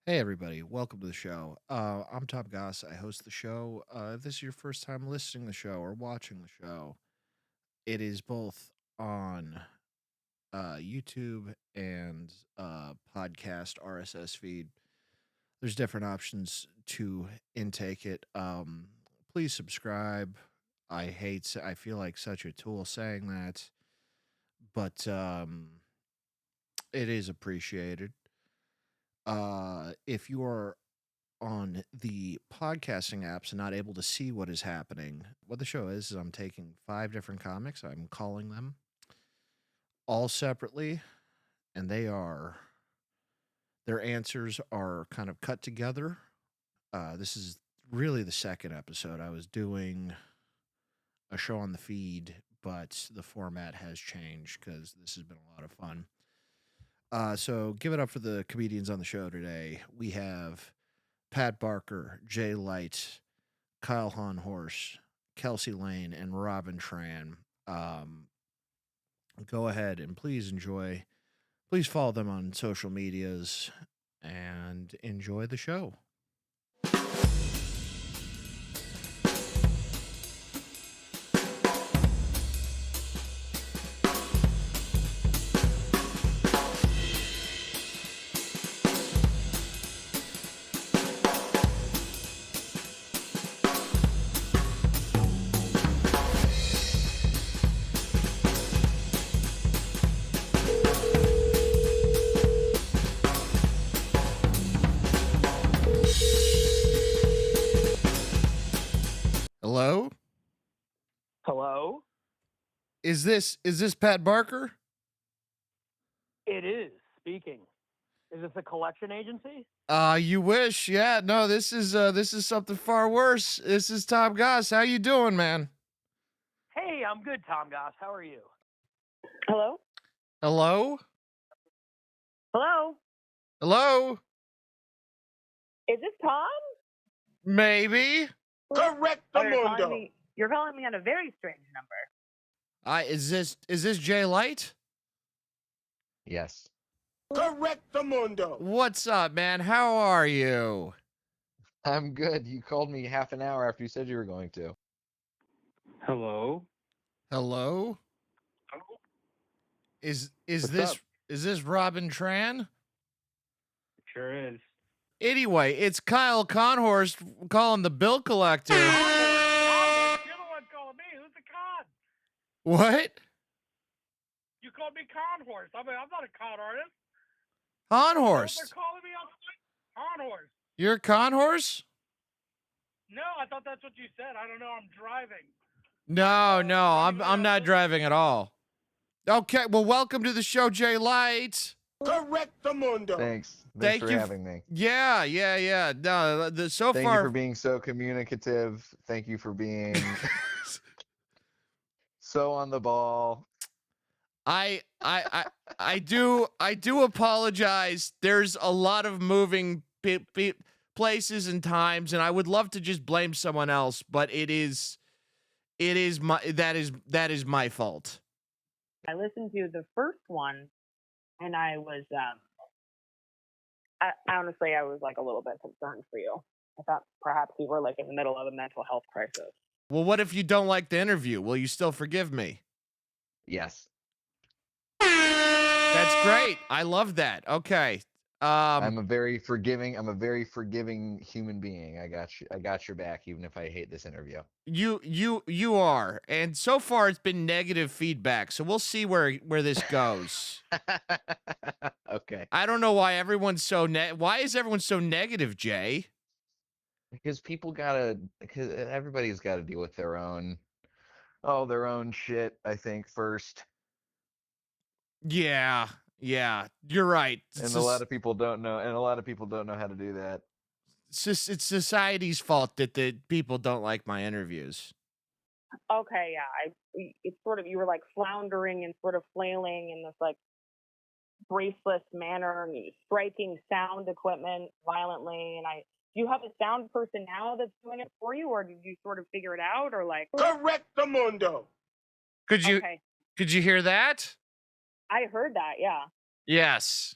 Hey everybody, welcome to the show. I'm Tom Goss. I host the show. If this is your first time listening to the show or watching the show, it is both on YouTube and podcast RSS feed. There's different options to intake it. Please subscribe. I feel like such a tool saying that, but it is appreciated. If you are on the podcasting apps and not able to see what is happening, what the show is I'm taking 5 different comics, I'm calling them all separately, and their answers are kind of cut together. This is really the second episode. I was doing a show on the feed, but the format has changed because this has been a lot of fun. So give it up for the comedians on the show today. We have Pat Barker, Jay Light, Kyle Haunhorst, Kelsey Lane, and Robin Tran. Um, Go ahead and please enjoy. Please follow them on social medias and enjoy the show. Hello? Hello? Is this Pat Barker? It is speaking. Is this a collection agency? You wish. Yeah, no, this is something far worse. This is Tom Goss. How you doing, man? Hey, I'm good, Tom Goss. How are you? Hello? Hello? Hello? Hello? Is this Tom? Maybe. Correct the mundo. You're calling me on a very strange number. Is this Jay Light? Yes. Correct the mundo. What's up, man? How are you? I'm good. You called me half an hour after you said you were going to. Hello? Hello? Is What's this up? is this Robin Tran? Sure is. Anyway, it's Kyle Conhorst calling the bill collector. You're the one calling me. Who's the con? What? You called me Conhorst. I'm not a con artist. Haunhorst. They're calling me on Haunhorst. You're Conhorst? No, I thought that's what you said. I don't know. I'm driving. No, I'm not driving at all. Okay, well, welcome to the show, Jay Light. Correct the mundo. Thanks. Thank Thanks for you having me. Yeah. No, so Thank far you for being so communicative. Thank you for being so on the ball. I do apologize. There's a lot of moving places and times, and I would love to just blame someone else, but that is my fault. I listened to the first one, and I was, honestly, I was like a little bit concerned for you. I thought perhaps you were like in the middle of a mental health crisis. Well, what if you don't like the interview? Will you still forgive me? Yes. That's great. I love that. Okay. I'm a very forgiving human being. I got your back, even if I hate this interview. You are. And so far it's been negative feedback. So we'll see where this goes. Okay. I don't know why everyone's why is everyone so negative, Jay? Because everybody's got to deal with their own shit, I think, first. Yeah, you're right. And a lot of people don't know how to do that. It's society's fault that the people don't like my interviews. Okay, yeah. It's sort of, you were like floundering and sort of flailing in this like graceless manner, and striking sound equipment violently. And do you have a sound person now that's doing it for you, or did you sort of figure it out, or like? Correct the mundo. Could you hear that? I heard that, yeah. Yes.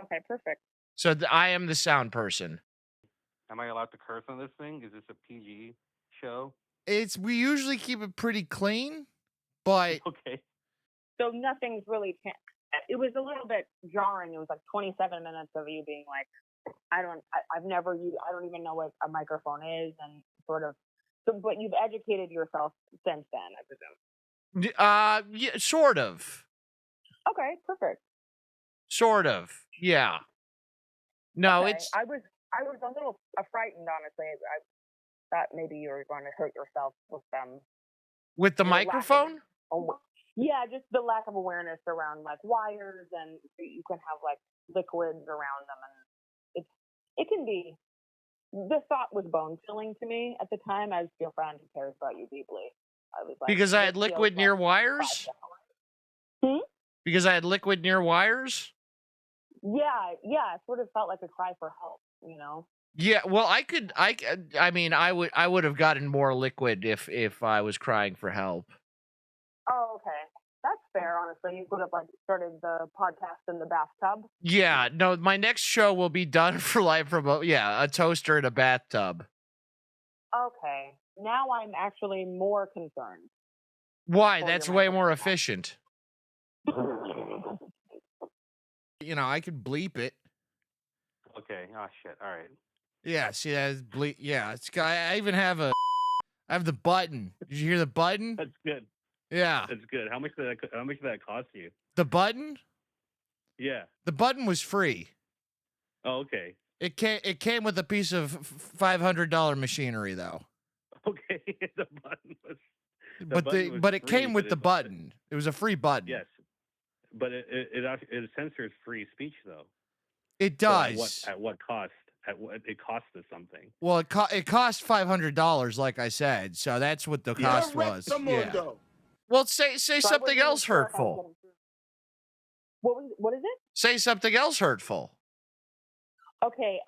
Okay, perfect. So I am the sound person. Am I allowed to curse on this thing? Is this a PG show? We usually keep it pretty clean, but Okay. So nothing's really changed. It was a little bit jarring. It was like 27 minutes of you being like, I've never used, I don't even know what a microphone is, and sort of. So, but you've educated yourself since then, I presume. yeah, sort of. Okay, perfect. Sort of. Yeah. No, Okay. it's I was a little frightened, honestly. I thought maybe you were going to hurt yourself with them. with the Your lack of- microphone. Yeah, just the lack of awareness around like wires, and you can have like liquids around them, and it can be. The thought was bone chilling to me at the time, as your friend who cares about you deeply. I was like, Because I had this feels liquid near like wires? 5 hours. Because I had liquid near wires? Yeah, it sort of felt like a cry for help, you know? Yeah, well, I mean, I would have gotten more liquid if I was crying for help. Oh, okay. That's fair, honestly. You could have like started the podcast in the bathtub. Yeah, no, my next show will be done for life from a toaster in a bathtub. Okay. Now I'm actually more concerned. Why? For That's your way more microphone. efficient. You know, I could bleep it. Okay. Oh shit. All right. Yeah, see that is bleep. Yeah, I even have I have the button. Did you hear the button? That's good. Yeah, That's good. How much did that cost you? the button. Yeah. The button was free. Oh, okay. It came with a piece of $500 machinery though. Okay. The button was. But it came with the button. It was a free button. Yes. But it censors free speech though. It So does. at what cost? It costs us something. Well, it cost $500, like I said. So that's what the cost was. Yeah. Well, say So I something wasn't else sure if I was hurtful. getting- What is it? Say something else hurtful. Okay,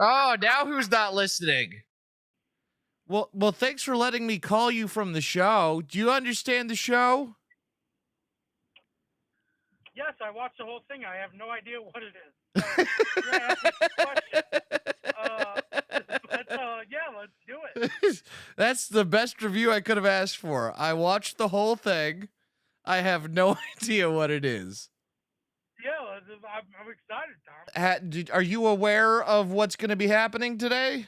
Oh, now who's not listening? Well, thanks for letting me call you from the show. Do you understand the show? Yes, I watched the whole thing. I have no idea what it is. So, you're gonna ask me some questions. Yeah, let's do it. That's the best review I could have asked for. I watched the whole thing. I have no idea what it is. Yeah, I'm excited, Tom. Are you aware of what's going to be happening today?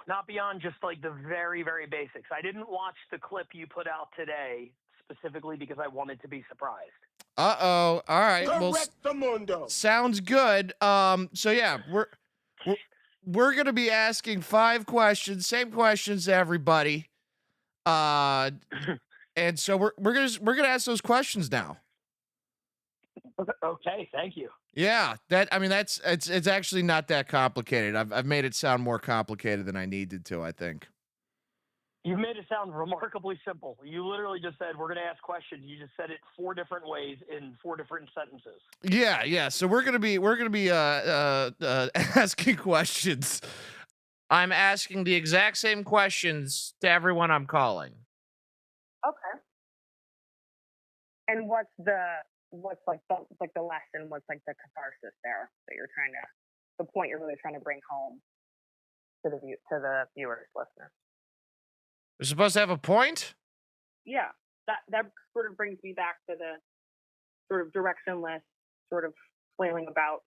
Not beyond just like the very, very basics. I didn't watch the clip you put out today specifically because I wanted to be surprised. Uh-oh. All right. Well, Correctamundo. sounds good. So yeah, we're going to be asking 5 questions, same questions to everybody. And so we're going to ask those questions now. Okay, thank you. Yeah, it's actually not that complicated. I've made it sound more complicated than I needed to, I think. You made it sound remarkably simple. You literally just said we're going to ask questions. You just said it 4 different ways in 4 different sentences. Yeah. So we're gonna be asking questions. I'm asking the exact same questions to everyone I'm calling. okay. And what's like the lesson? What's like the catharsis there that you're trying to, the point you're really trying to bring home to the viewers, listeners? We're supposed to have a point? Yeah, that sort of brings me back to the sort of directionless, sort of flailing about.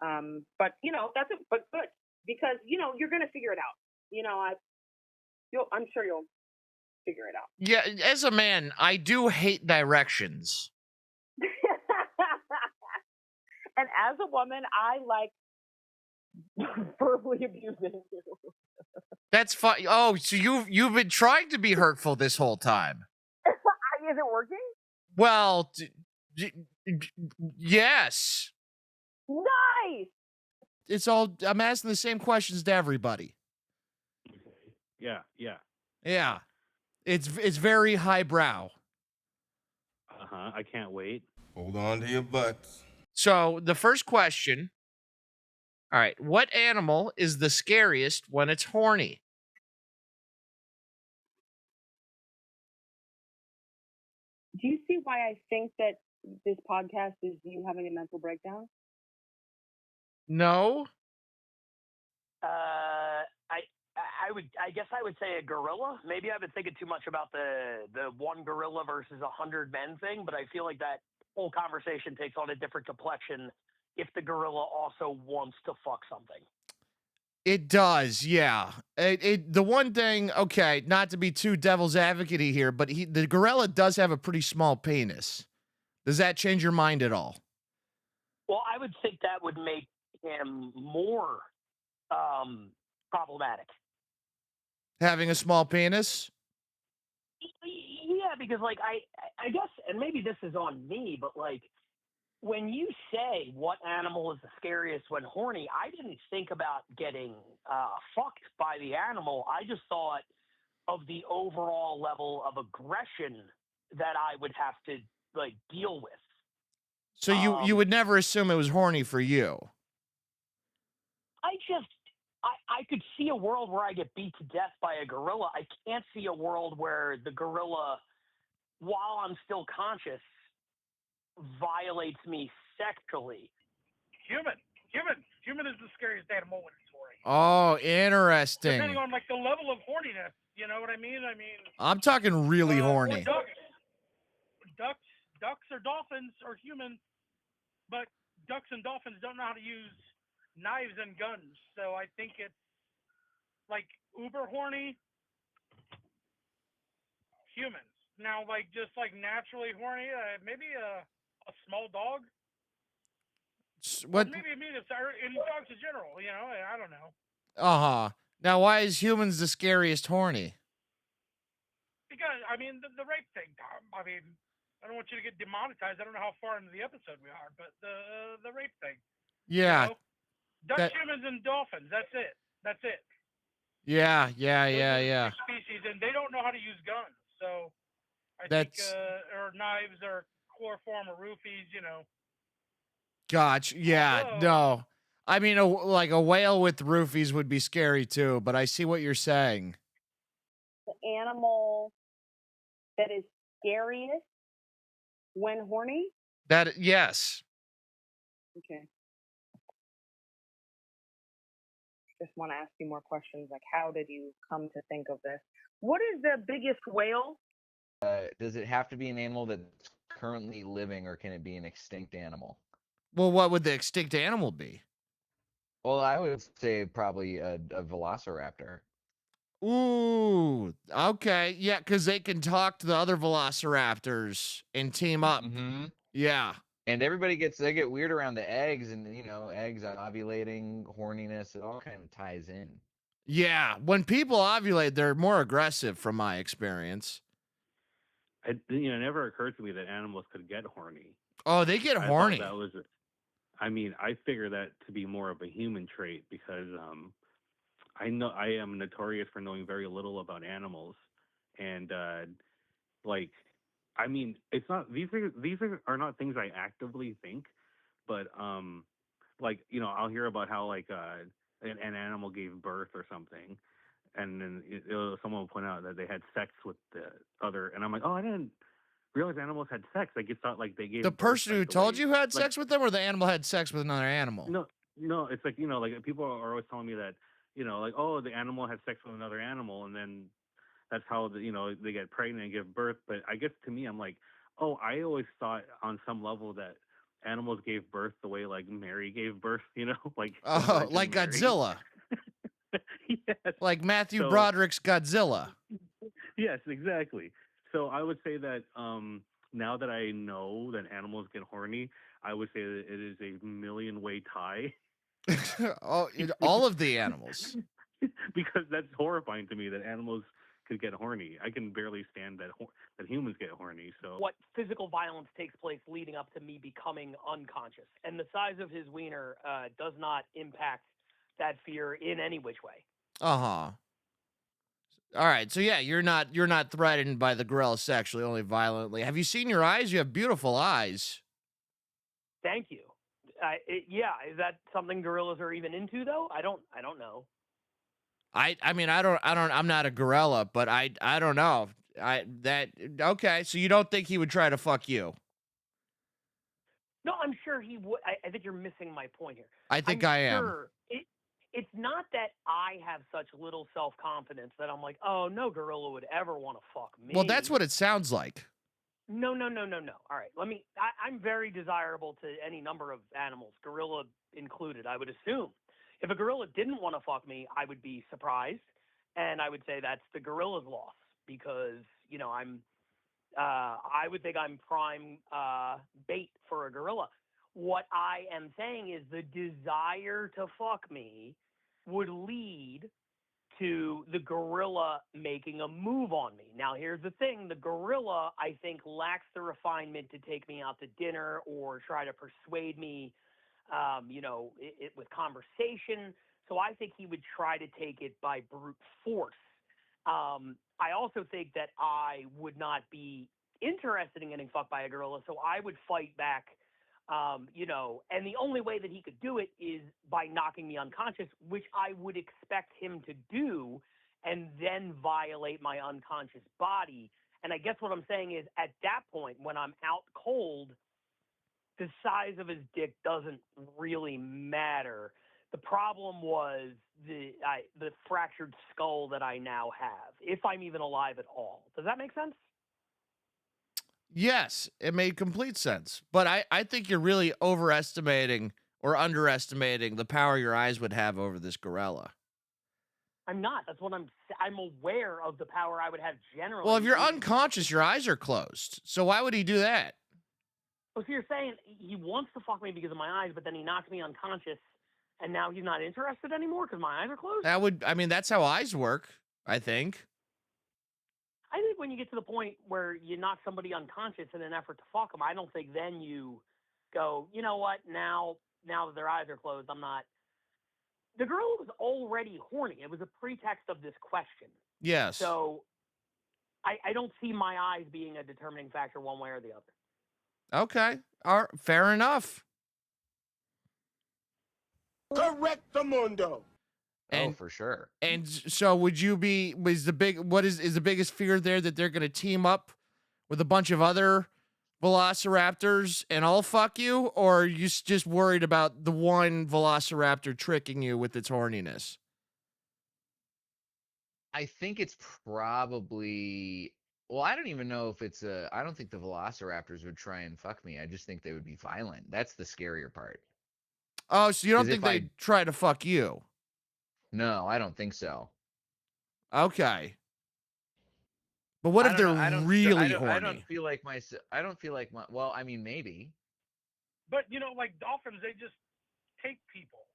But that's it. But good, because you're gonna figure it out. I'm sure you'll figure it out. Yeah, as a man, I do hate directions. And as a woman, I like verbally abusing you. That's fine. Oh, so you've been trying to be hurtful this whole time. Is it working? Well, yes. Nice. It's all. I'm asking the same questions to everybody. Yeah. Yeah, it's very highbrow. I can't wait. Hold on to your butts. So the first question. All right, what animal is the scariest when it's horny? Do you see why I think that this podcast is you having a mental breakdown? No. I guess I would say a gorilla. Maybe I've been thinking too much about the one gorilla versus 100 men thing, but I feel like that whole conversation takes on a different complexion if the gorilla also wants to fuck something. It does, yeah. The one thing, okay, not to be too devil's advocate-y here, but the gorilla does have a pretty small penis. Does that change your mind at all? Well, I would think that would make him more problematic. Having a small penis? Yeah, because like I guess, and maybe this is on me, but like when you say what animal is the scariest when horny, I didn't think about getting fucked by the animal. I just thought of the overall level of aggression that I would have to like deal with. So you would never assume it was horny for you? I could see a world where I get beat to death by a gorilla. I can't see a world where the gorilla, while I'm still conscious, violates me sexually. Human is the scariest animal when it's horny. Oh, interesting. Depending on like the level of horniness, you know what I mean? I'm talking really horny. Ducks or dolphins are human, but ducks and dolphins don't know how to use knives and guns. So I think it's like uber horny humans. Now, like just like naturally horny, maybe a small dog. What? Or maybe in dogs in general. You know, I don't know. Now, why is humans the scariest horny? Because the rape thing, Tom. I don't want you to get demonetized. I don't know how far into the episode we are, but the rape thing. Yeah. You know? Dutch humans and dolphins. That's it. Yeah. Species, and they don't know how to use guns. So I think, or knives, or chloroform, or roofies. You know. Gotcha. Yeah. No. I mean, like a whale with roofies would be scary too, but I see what you're saying. The animal that is scariest when horny? Yes. Okay. Just want to ask you more questions. Like, how did you come to think of this? What is the biggest whale? Does it have to be an animal that's currently living, or can it be an extinct animal? Well, what would the extinct animal be? Well, I would say probably a velociraptor. Ooh, okay. Yeah, because they can talk to the other velociraptors and team up. Mm-hmm. Yeah. And they get weird around the eggs, and eggs ovulating, horniness, it all kind of ties in. Yeah, when people ovulate, they're more aggressive, from my experience. It never occurred to me that animals could get horny. Oh, they get horny. I figure that to be more of a human trait because I know I am notorious for knowing very little about animals, and it's not these are not things I actively think, but I'll hear about how an animal gave birth or something, and then someone will point out that they had sex with the other, and I'm like, oh, I didn't realize animals had sex. Like it's not like they gave the birth, person who told you had sex with them, or the animal had sex with another animal. No, it's like like people are always telling me that oh, the animal had sex with another animal, and then that's how they get pregnant and give birth. But I guess to me, I'm like, oh, I always thought on some level that animals gave birth the way like Mary gave birth, like like Mary. Godzilla. Yes. Like Matthew Broderick's Godzilla. Yes, exactly. So I would say that now that I know that animals get horny, I would say that it is a million-way tie. All of the animals. Because that's horrifying to me that animals could get horny. I can barely stand that humans get horny. So what physical violence takes place leading up to me becoming unconscious, and the size of his wiener does not impact that fear in any which way. All right, so yeah, you're not threatened by the gorilla sexually, only violently. Have you seen your eyes? You have beautiful eyes. Thank you. Is that something gorillas are even into though? I don't know. I'm not a gorilla, but I don't know. Okay, so you don't think he would try to fuck you? No, I'm sure he would. I think you're missing my point here. I think I'm I am. sure it's not that I have such little self-confidence that I'm like, oh, no gorilla would ever want to fuck me. Well, that's what it sounds like. No. All right, I'm very desirable to any number of animals, gorilla included, I would assume. If a gorilla didn't want to fuck me, I would be surprised, and I would say that's the gorilla's loss because, I would think I'm prime bait for a gorilla. What I am saying is the desire to fuck me would lead to the gorilla making a move on me. Now, here's the thing. The gorilla, I think, lacks the refinement to take me out to dinner or try to persuade me, with conversation. So I think he would try to take it by brute force. I also think that I would not be interested in getting fucked by a gorilla, so I would fight back, and the only way that he could do it is by knocking me unconscious, which I would expect him to do, and then violate my unconscious body. And I guess what I'm saying is, at that point, when I'm out cold, the size of his dick doesn't really matter. The problem was the fractured skull that I now have, if I'm even alive at all. Does that make sense? Yes, it made complete sense. But I think you're really overestimating or underestimating the power your eyes would have over this gorilla. I'm not. That's what I'm aware of the power I would have generally. Well, if you're unconscious, your eyes are closed. So why would he do that? Oh, so you're saying he wants to fuck me because of my eyes, but then he knocks me unconscious, and now he's not interested anymore because my eyes are closed? That's how eyes work, I think. I think when you get to the point where you knock somebody unconscious in an effort to fuck them, I don't think then you go, you know what, now that their eyes are closed, I'm not. The girl was already horny. It was a pretext of this question. Yes. So I don't see my eyes being a determining factor one way or the other. Okay. All right. Fair enough. Correctamundo. Oh, for sure. And so would you be, is the biggest fear there that they're going to team up with a bunch of other velociraptors and all fuck you? Or are you just worried about the one velociraptor tricking you with its horniness? I think it's probably, well, I don't even know if it's I don't think the velociraptors would try and fuck me. I just think they would be violent. That's the scarier part. Oh, so you don't 'Cause think if they'd try to fuck you? No, I don't think so. Okay. But what if they're really horny? I don't feel like my, well, I mean, maybe. But, like dolphins, they just take people,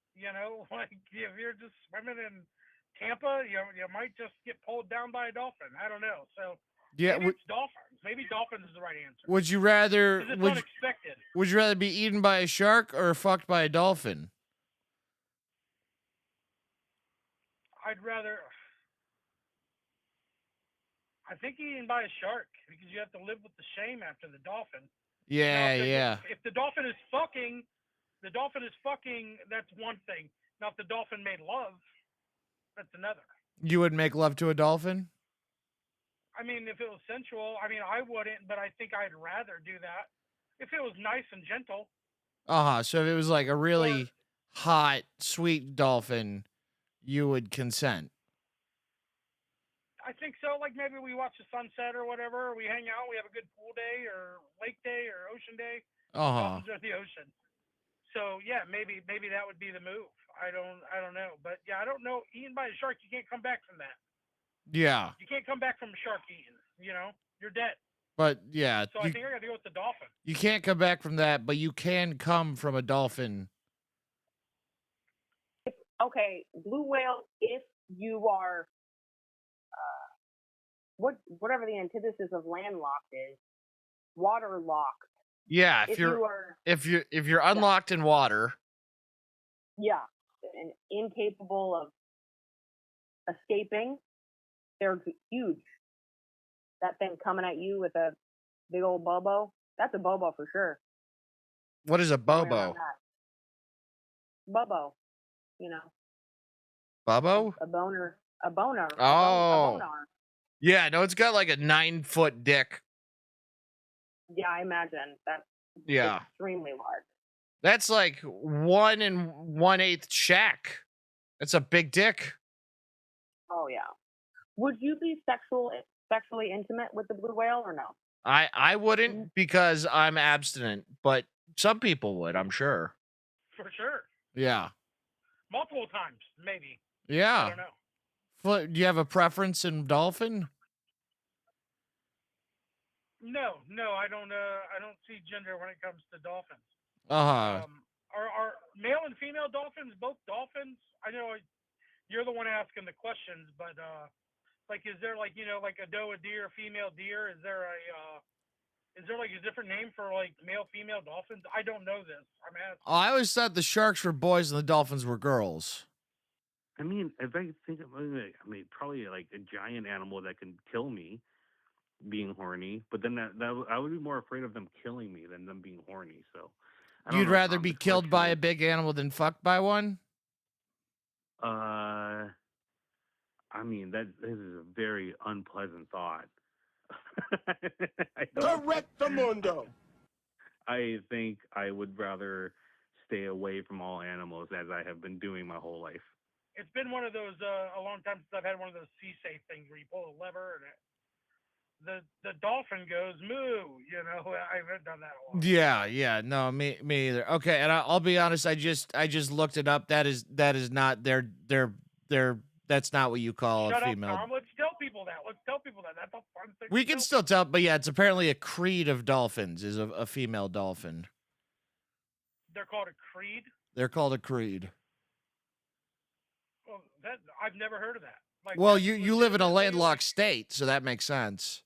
like if you're just swimming in Tampa, you might just get pulled down by a dolphin. I don't know. So Yeah, maybe it's dolphins. Maybe dolphins is the right answer. would you rather 'Cause it's unexpected. would you rather be eaten by a shark or fucked by a dolphin? I'd rather. I think eaten by a shark because you have to live with the shame after the dolphin. Yeah, Now, yeah. If the dolphin is fucking, that's one thing. Now, if the dolphin made love, that's another. You would make love to a dolphin? I mean, if it was sensual, I wouldn't, but I think I'd rather do that. If it was nice and gentle. So if it was like a really hot, sweet dolphin, you would consent. I think so. Like maybe we watch the sunset or whatever, or we hang out, we have a good pool day or lake day or ocean day. Dolphins are the ocean. So yeah, maybe that would be the move. I don't know. But yeah, I don't know. Eaten by a shark, you can't come back from that. Yeah. You can't come back from a shark eating. You're dead. But yeah. So I think I gotta go with the dolphin. You can't come back from that, but you can come from a dolphin. Okay, blue whale, if you are whatever the antithesis of landlocked is, waterlocked. Yeah, if you're unlocked in water. Yeah, and incapable of escaping, they're huge. That thing coming at you with a big old bobo, that's a bobo for sure. What is a bobo? Bobo, Bubbo? a boner. Oh. A boner. Yeah, no, it's got like a 9-foot dick. Yeah, I imagine that's Yeah. extremely large. That's like 1 1/8 Shaq. That's a big dick. Oh yeah. Would you be sexually intimate with the blue whale or no? I wouldn't because I'm abstinent, but some people would, I'm sure. For sure. Yeah. Multiple times, maybe. I Yeah. don't know. Do you have a preference in dolphin? No, I don't. I don't see gender when it comes to dolphins. Uh-huh. Are male and female dolphins both dolphins? I know you're the one asking the questions, but like, is there like like a doe, a deer, female deer? Is there like a different name for like male, female dolphins? I don't know this. I'm asking. Oh, I always thought the sharks were boys and the dolphins were girls. I mean, if I think about it, I mean, probably like a giant animal that can kill me, being horny. But then that I would be more afraid of them killing me than them being horny. So I don't You'd know, rather Tom. be This killed by a question big animal than fucked by one? is, I mean, this is a very unpleasant thought. Correcto mundo. I think I would rather stay away from all animals, as I have been doing my whole life. It's been one of those a long time since I've had one of those sea safe things where you pull a lever and the dolphin goes moo. I haven't done that a lot. Yeah, no, me either. Okay, and I'll be honest, I just looked it up. That is not that's not what you call Shut a up, female. Tom. Let's tell people that. That's a fun thing. We can still tell, but yeah, it's apparently a creed of dolphins is a female dolphin. They're called a creed. They're called a creed. Well, I've never heard of that. Like, well, you live in a landlocked state, so that makes sense.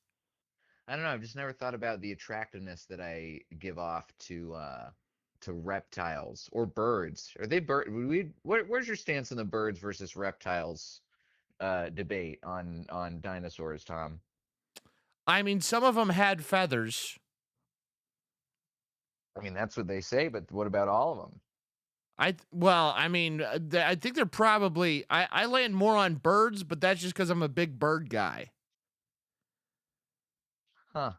I don't know. I've just never thought about the attractiveness that I give off to reptiles or birds. Are they bird? Where's your stance on the birds versus reptiles debate on dinosaurs, Tom? I mean, some of them had feathers. I mean, that's what they say, but what about all of them? I think they're probably. I land more on birds, but that's just because I'm a big bird guy. Huh.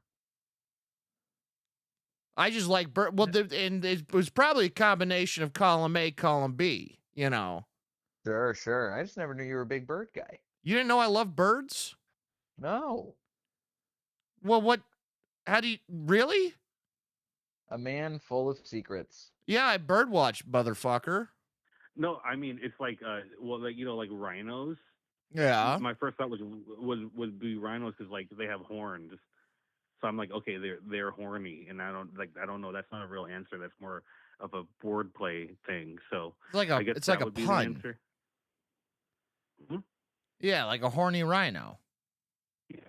I just like bird. Well, and it was probably a combination of column A, column B. Sure. I just never knew you were a big bird guy. You didn't know I love birds? No. Well, what? How do you really? A man full of secrets. Yeah, I birdwatch, motherfucker. No, I mean, it's like like rhinos. Yeah. My first thought would be rhinos because like they have horns. So I'm like, okay, they're horny, and I don't know. That's not a real answer. That's more of a wordplay thing. So it's like a pun. Hmm? Yeah, like a horny rhino. Yeah,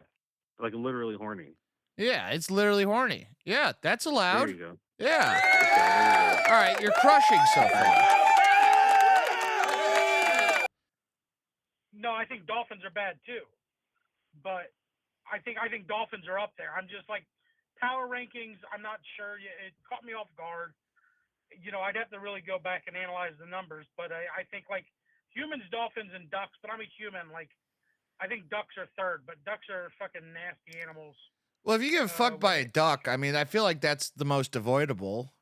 like literally horny. Yeah, it's literally horny. Yeah, that's allowed. There you go. Yeah. Okay, all right, you're crushing so far. No, I think dolphins are bad too, but I think dolphins are up there. I'm just like power rankings. I'm not sure. It caught me off guard. I'd have to really go back and analyze the numbers, but I think like humans, dolphins, and ducks. But I'm a human. Like I think ducks are third, but ducks are fucking nasty animals. Well, if you get fucked by a duck, I mean, I feel like that's the most avoidable.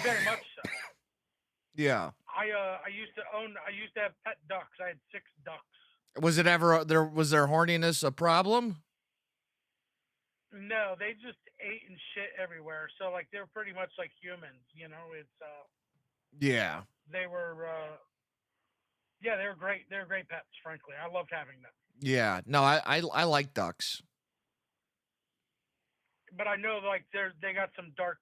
Very much so. Yeah. I used to have pet ducks. I had 6 ducks. Was it ever was their horniness a problem? No, they just ate and shit everywhere. So like they're pretty much like humans, it's yeah. They were they were great. They're great pets, frankly. I loved having them. Yeah. No, I like ducks. But I know like they got some dark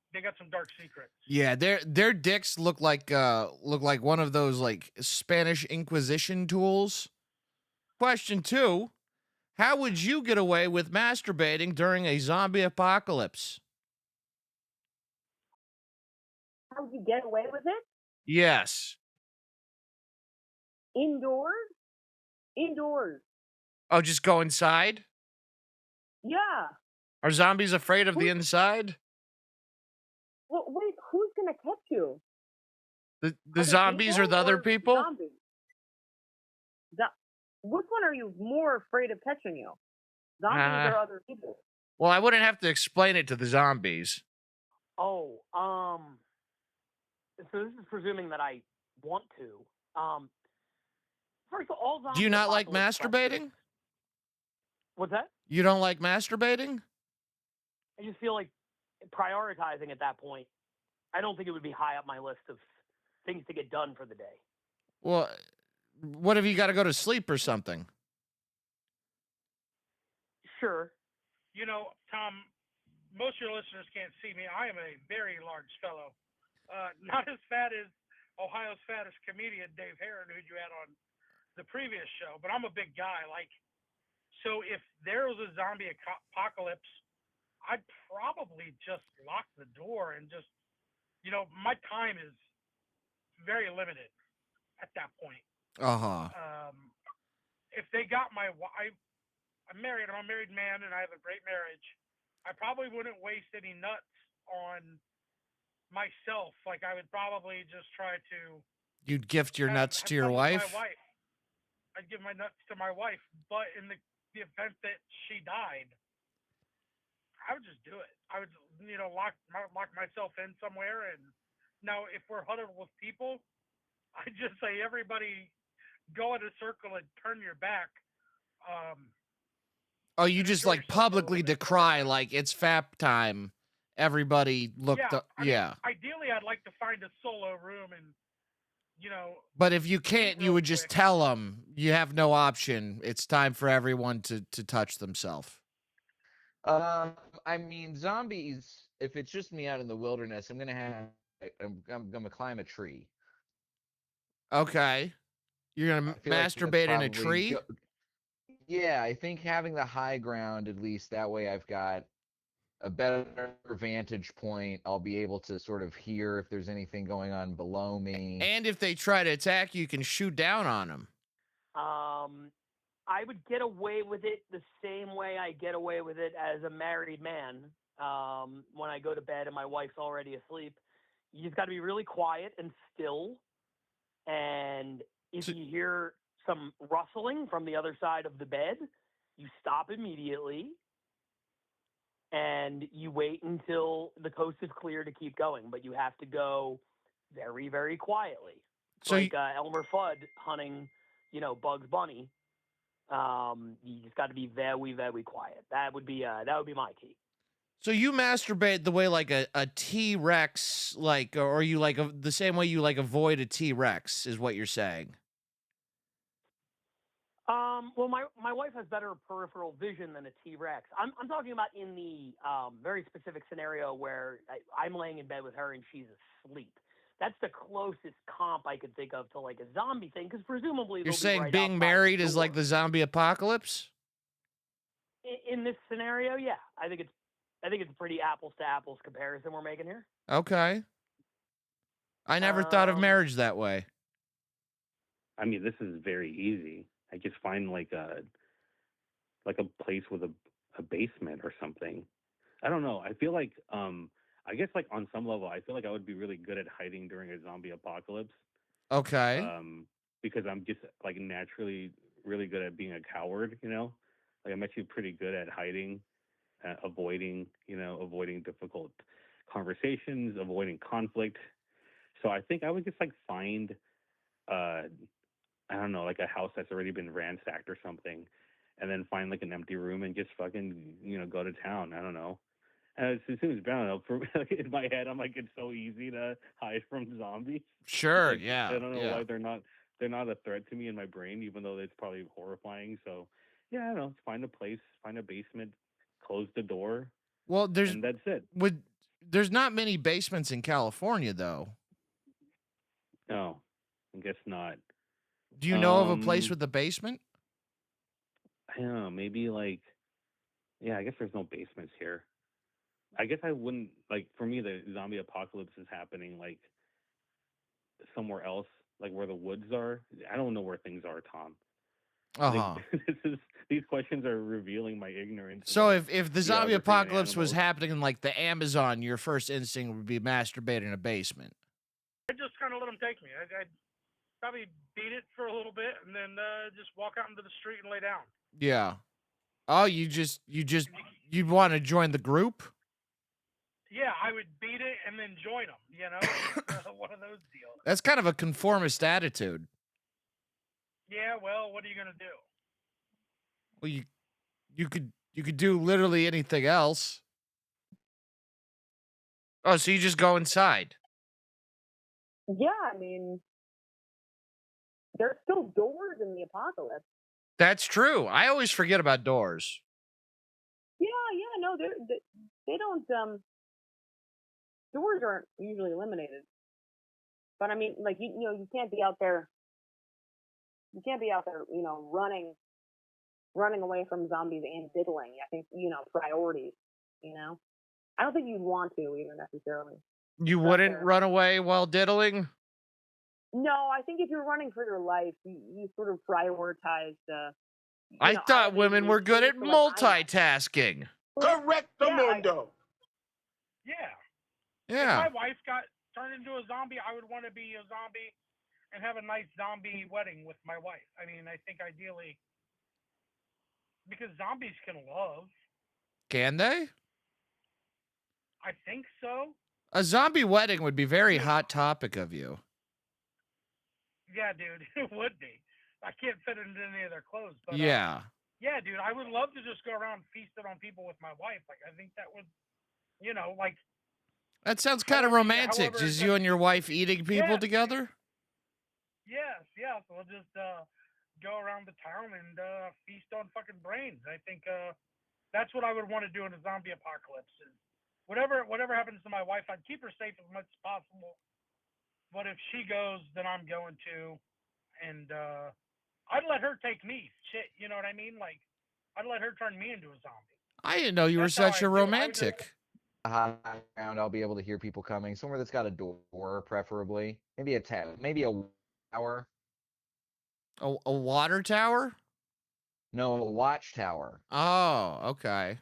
secrets. Yeah, their dicks look like one of those like Spanish Inquisition tools. Question 2: how would you get away with masturbating during a zombie apocalypse? How would you get away with it? Yes. Indoors. Oh, just go inside? Yeah. Are zombies afraid of the inside? Well, wait, who's gonna catch you? The zombies or the other people? which one are you more afraid of catching you? Zombies or other people? Well, I wouldn't have to explain it to the zombies. Oh, so this is presuming that I want to. First of all, Do you not like apocalypse masturbating? questions. What's that? You don't like masturbating? I just feel like prioritizing at that point, I don't think it would be high up my list of things to get done for the day. Well, what if you got to go to sleep or something? Sure. You know, Tom, most of your listeners can't see me. I am a very large fellow. Not as fat as Ohio's fattest comedian, Dave Herron, who you had on the previous show, but I'm a big guy. Like, so if there was a zombie apocalypse, I'd probably just lock the door and just, you know, my time is very limited at that point. If they got my wife, I'm married. I'm a married man, and I have a great marriage. I probably wouldn't waste any nuts on myself. Like, I would probably just try to. You'd gift your nuts to your wife? wife? My wife. I'd give my nuts to my wife, but in the event that she died, I would just do it. I would, you know, lock myself in somewhere. And now, if we're huddled with people, I just say everybody go in a circle and turn your back. Oh, you just like publicly decry, like it's FAP time. Everybody looked up. Yeah. Ideally, I'd like to find a solo room and, you know. But if you can't, you would just tell them you have no option. It's time for everyone to touch themselves. I mean, zombies. If it's just me out in the wilderness, I'm gonna climb a tree. Okay. You're gonna masturbate in a tree? Yeah, I think having the high ground, at least that way I've got a better vantage point. I'll be able to sort of hear if there's anything going on below me. And if they try to attack you, you can shoot down on them. I would get away with it the same way I get away with it as a married man. When I go to bed and my wife's already asleep, you just got to be really quiet and still. And if you hear some rustling from the other side of the bed, you stop immediately and you wait until the coast is clear to keep going. But you have to go very, very quietly. So like Elmer Fudd hunting, you know, Bugs Bunny. You just got to be very, very quiet. That would be my key. So you masturbate the way like a T-Rex, like, or you like the same way you like avoid a T-Rex is what you're saying. Well, my wife has better peripheral vision than a T-Rex. I'm talking about in the very specific scenario where I'm laying in bed with her and she's asleep. That's the closest comp I could think of to like a zombie thing, because presumably you're saying being married is like the zombie apocalypse. In this scenario, yeah, I think it's a pretty apples to apples comparison we're making here. Okay. I never thought of marriage that way. I mean, this is very easy. I just find like a place with a basement or something. I don't know. I feel like I guess like on some level, I feel like I would be really good at hiding during a zombie apocalypse. Okay. Because I'm just like naturally really good at being a coward, you know? Like I'm actually pretty good at hiding, avoiding difficult conversations, avoiding conflict. So I think I would just like find I don't know, like a house that's already been ransacked or something, and then find like an empty room and just fucking, you know, go to town. I don't know. And it seems, I don't know, for like, in my head, I'm like, it's so easy to hide from zombies. Sure, like, yeah. I don't know why they're not a threat to me in my brain, even though it's probably horrifying. So, yeah, I don't know. Find a place, find a basement, close the door. Well, and that's it. There's not many basements in California, though. No, I guess not. Do you know of a place with a basement? I don't know. Maybe like, yeah, I guess there's no basements here. I guess I wouldn't, like, for me, the zombie apocalypse is happening, like, somewhere else, like where the woods are. I don't know where things are, Tom. These questions are revealing my ignorance. So if the zombie apocalypse was happening in, like, the Amazon, your first instinct would be masturbate in a basement. I just kind of let them take me. probably beat it for a little bit, and then just walk out into the street and lay down. Yeah. Oh, you'd want to join the group? Yeah, I would beat it and then join them. You know, one of those deals. That's kind of a conformist attitude. Yeah, well, what are you gonna do? Well, you could do literally anything else. Oh, so you just go inside? Yeah, I mean, there's still doors in the apocalypse. That's true. I always forget about doors. Yeah, no, they don't. Doors aren't usually eliminated. But I mean, like you know, you can't be out there. You can't be out there, you know, running away from zombies and diddling. I think, you know, priorities. You know, I don't think you'd want to either necessarily. You wouldn't run away while diddling? No, I think if you're running for your life, you sort of prioritize. I thought women were good at multitasking. Correctamundo. Yeah. If my wife got turned into a zombie, I would want to be a zombie and have a nice zombie wedding with my wife. I mean, I think ideally, because zombies can love. Can they? I think so. A zombie wedding would be very hot topic of you. Yeah, dude, it would be. I can't fit into any of their clothes, but yeah. Yeah, dude, I would love to just go around feasting on people with my wife. Like, I think that would, you know, like. That sounds kind of romantic. Just you and your wife eating people together? Yes. So we'll just go around the town and feast on fucking brains. I think that's what I would want to do in a zombie apocalypse. Is whatever happens to my wife, I'd keep her safe as much as possible. But if she goes, then I'm going to, and I'd let her take me. Shit, you know what I mean? Like, I'd let her turn me into a zombie. I didn't know you were such a romantic. High ground, I'll be able to hear people coming. Somewhere that's got a door, preferably. Maybe a tower. A water tower? No, a watchtower. Oh, okay.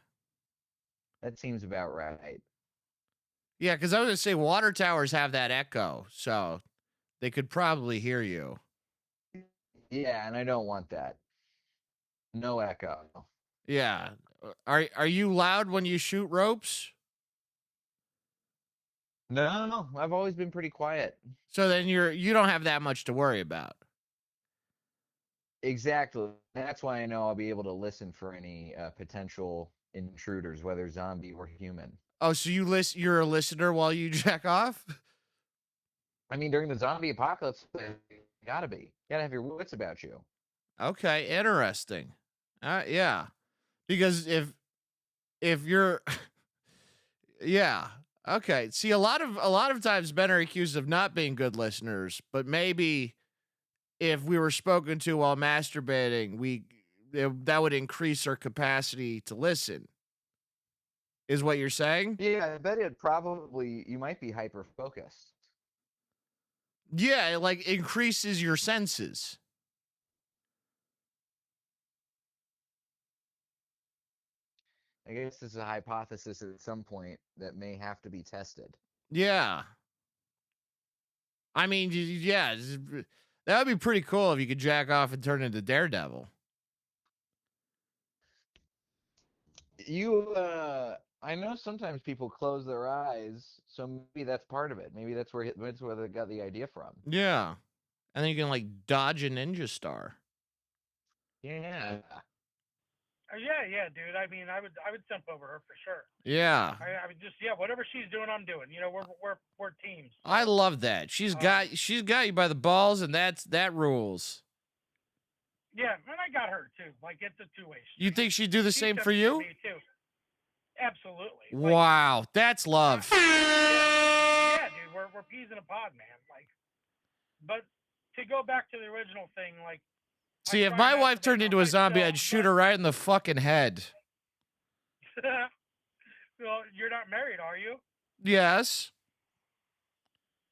That seems about right. Yeah, because I was going to say water towers have that echo, so they could probably hear you. Yeah, and I don't want that. No echo. Yeah. Are you loud when you shoot ropes? No. I've always been pretty quiet. So then you don't have that much to worry about. Exactly. That's why I know I'll be able to listen for any potential intruders, whether zombie or human. Oh, so you're a listener while you jack off? I mean, during the zombie apocalypse, you gotta be. You gotta have your wits about you. Okay, interesting. Yeah. Because if you're yeah. Okay. See, a lot of times men are accused of not being good listeners, but maybe if we were spoken to while masturbating, that would increase our capacity to listen. Is what you're saying? Yeah, I bet you might be hyper focused. Yeah, it like increases your senses. I guess this is a hypothesis at some point that may have to be tested. Yeah. I mean, yeah, that would be pretty cool if you could jack off and turn into Daredevil. I know sometimes people close their eyes, so maybe that's part of it. Maybe that's where they got the idea from. Yeah. And then you can like dodge a ninja star. Yeah. Yeah, dude. I mean, I would simp over her for sure. Yeah. I would just whatever she's doing, I'm doing. You know, we're teams. So. I love that. She's got you by the balls, and that rules. Yeah, and I got her too. Like, it's a two-way street. You think she'd do the same for you? Me too. Absolutely. Wow, like, that's love. Yeah, dude. We're peas in a pod, man. Like, but to go back to the original thing, like. See, if my wife turned into a zombie, I'd shoot her right in the fucking head. Well, you're not married, are you? Yes.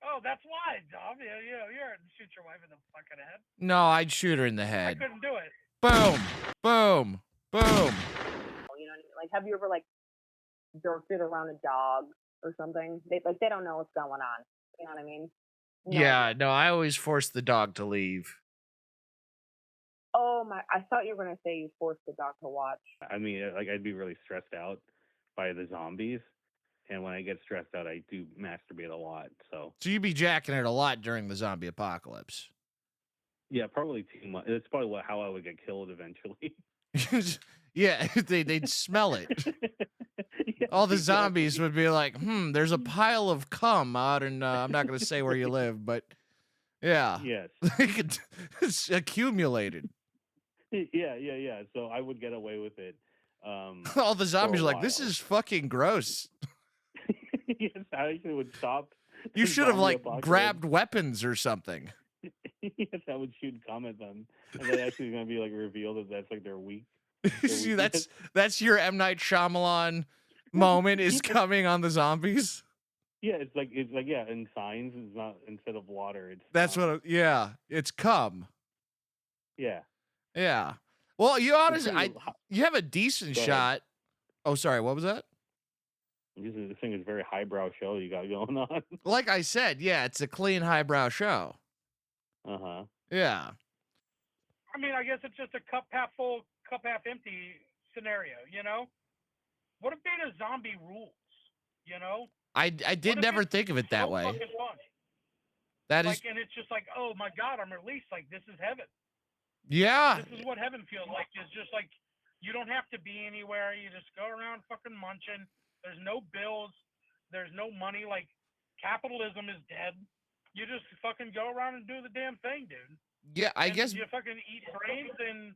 Oh, that's why, Dom. Yeah, you're shoot your wife in the fucking head. No, I'd shoot her in the head. I couldn't do it. Boom, boom, boom. You know what I mean? Like, have you ever like jerked it around a dog or something? They don't know what's going on. You know what I mean? No Yeah, idea. no, I always force the dog to leave. Oh my! I thought you were gonna say you forced the dog to watch. I mean, like I'd be really stressed out by the zombies, and when I get stressed out, I do masturbate a lot. So So you'd be jacking it a lot during the zombie apocalypse. yeah, probably too much. It's probably how I would get killed eventually. Yeah, they'd smell it. Yes, All the exactly. zombies would be like, there's a pile of cum out, and I'm not going to say where you live, but yeah. Yes. It's accumulated. Yeah. So I would get away with it. All the zombies for are a like, this while. is fucking gross. Yes, I actually would stop. You the should have, zombie like, apocalypse. grabbed weapons or something. Yes, I would shoot cum at them, and then actually going to be like revealed that that's like their weak. See, that's your M. Night Shyamalan moment is coming on the zombies. Yeah, it's like yeah, in Signs, it's not instead of water, it's That's cum. what. Yeah, it's cum. Yeah. Yeah. Well, you honestly, pretty- you have a decent Go ahead. shot. Oh, sorry. What was that? This thing is a very highbrow show you got going on. Like I said, yeah, it's a clean highbrow show. Uh-huh. Yeah. I mean, I guess it's just a cup half full, cup half empty scenario, you know? What if being a zombie rules, you know? I did never think of it that way. Fucking fun. That like, is, and it's just like, oh my God, I'm released. Like, this is heaven. yeah. This is what heaven feels like. It's just like, you don't have to be anywhere. You just go around fucking munching. There's no bills. There's no money. Like, capitalism is dead. You just fucking go around and do the damn thing, dude. Yeah, I guess. You fucking eat brains and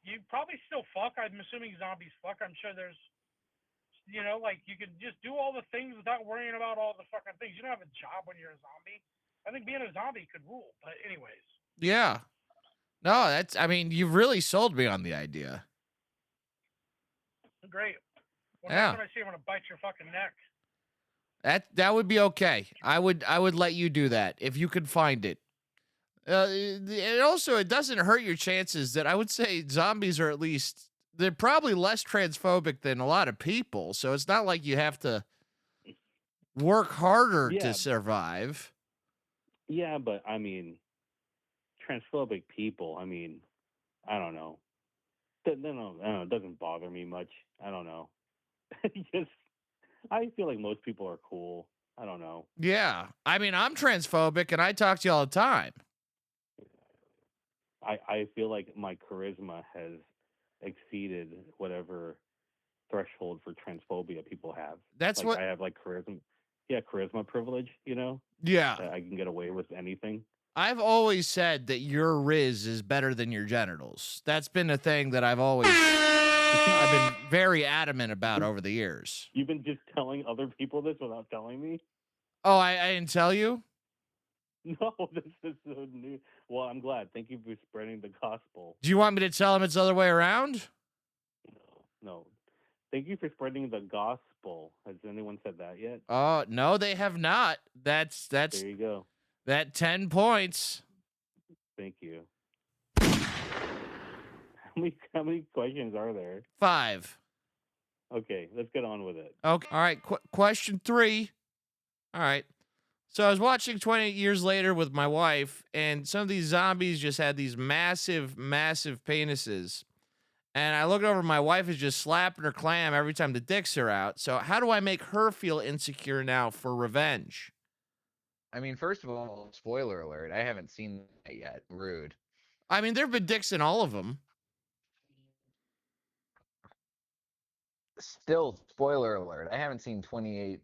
you probably still fuck. I'm assuming zombies fuck. I'm sure there's, you know, like you can just do all the things without worrying about all the fucking things. You don't have a job when you're a zombie. I think being a zombie could rule. But anyways. Yeah. No, I mean, you really sold me on the idea. Great. Well, Yeah. next time I see you, I'm going to bite your fucking neck. That would be okay. I would let you do that if you could find it. And also, it doesn't hurt your chances that I would say zombies are they're probably less transphobic than a lot of people. So it's not like you have to work harder to survive. Yeah, but I mean, transphobic people, I mean, I don't know. I don't know. It doesn't bother me much. I don't know. I feel like most people are cool. I don't know. Yeah. I mean, I'm transphobic and I talk to you all the time. I feel like my charisma has exceeded whatever threshold for transphobia people have. That's like, what I have like charisma. Yeah, charisma privilege, you know? Yeah. I can get away with anything. I've always said that your Riz is better than your genitals. That's been a thing that I've been very adamant about over the years. You've been just telling other people this without telling me? Oh, I didn't tell you? No, this is so new. Well, I'm glad. Thank you for spreading the gospel. Do you want me to tell him it's the other way around? No. Thank you for spreading the gospel. Has anyone said that yet? Oh, no, they have not. That's There you go. That 10 points. Thank you. How many questions are there? 5. Okay, let's get on with it. Okay. All right. Question 3. All right. So I was watching 28 Years Later with my wife, and some of these zombies just had these massive, massive penises. And I looked over, my wife is just slapping her clam every time the dicks are out. So how do I make her feel insecure now for revenge? I mean, first of all, spoiler alert, I haven't seen that yet. Rude. I mean, there have been dicks in all of them. Still, spoiler alert, I haven't seen 28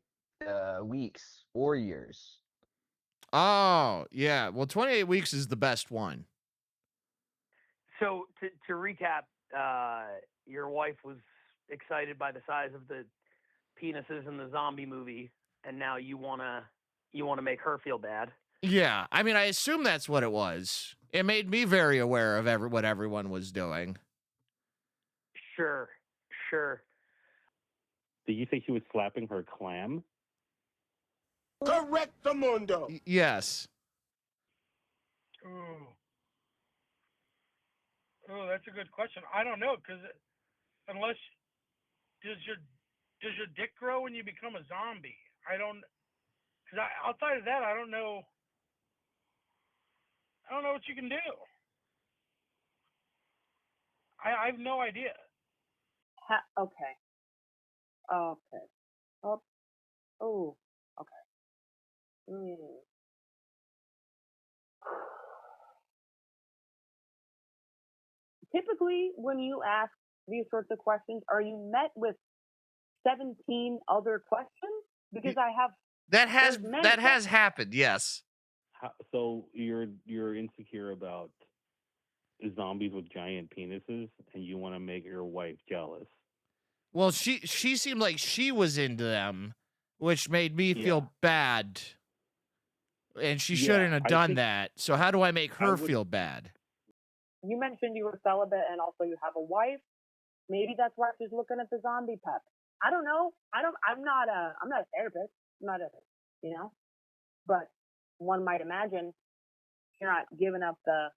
weeks or years. Oh, yeah. Well, 28 Weeks is the best one. So to recap, your wife was excited by the size of the penises in the zombie movie, and now you wanna make her feel bad. Yeah, I mean, I assume that's what it was. It made me very aware of what everyone was doing. Sure. Did you say she was slapping her clam? Correctamundo. Yes. Ooh. Oh, that's a good question. I don't know, because unless does your dick grow when you become a zombie? I don't. Because outside of that, I don't know. I don't know what you can do. I have no idea. Okay. Okay. Oh. Oh. Okay. Typically, when you ask these sorts of questions, are you met with 17 other questions? Because I have that has questions. happened. Yes. So you're insecure about zombies with giant penises, and you want to make your wife jealous. Well, she seemed like she was into them, which made me feel bad. And she shouldn't have done that. So how do I make her feel bad? You mentioned you were celibate and also you have a wife. Maybe that's why she's looking at the zombie pep. I don't know. I'm not a therapist. I'm not a, but one might imagine you're not giving up the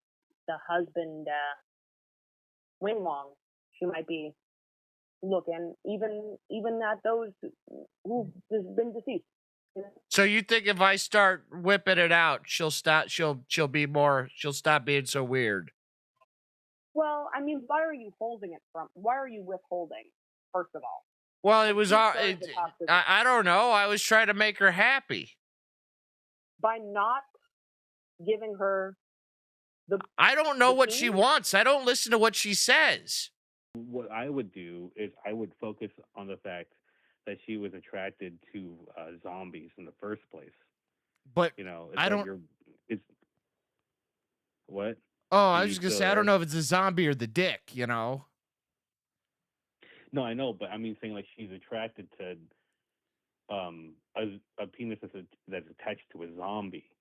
husband wing long. She might be looking even at those who've been deceased. So you think if I start whipping it out, she'll stop being so weird? Well, I mean, why are you holding it from? Why are you withholding? First of all. Well, it was I don't know. I was trying to make her happy by not giving her the. I don't know what she wants. I don't listen to what she says. What I would do is I would focus on the fact that she was attracted to zombies in the first place. But I don't. It's what? Oh, I was just gonna say I don't know if it's the zombie or the dick. No, I know, but I mean saying like she's attracted to a penis that's attached to a zombie.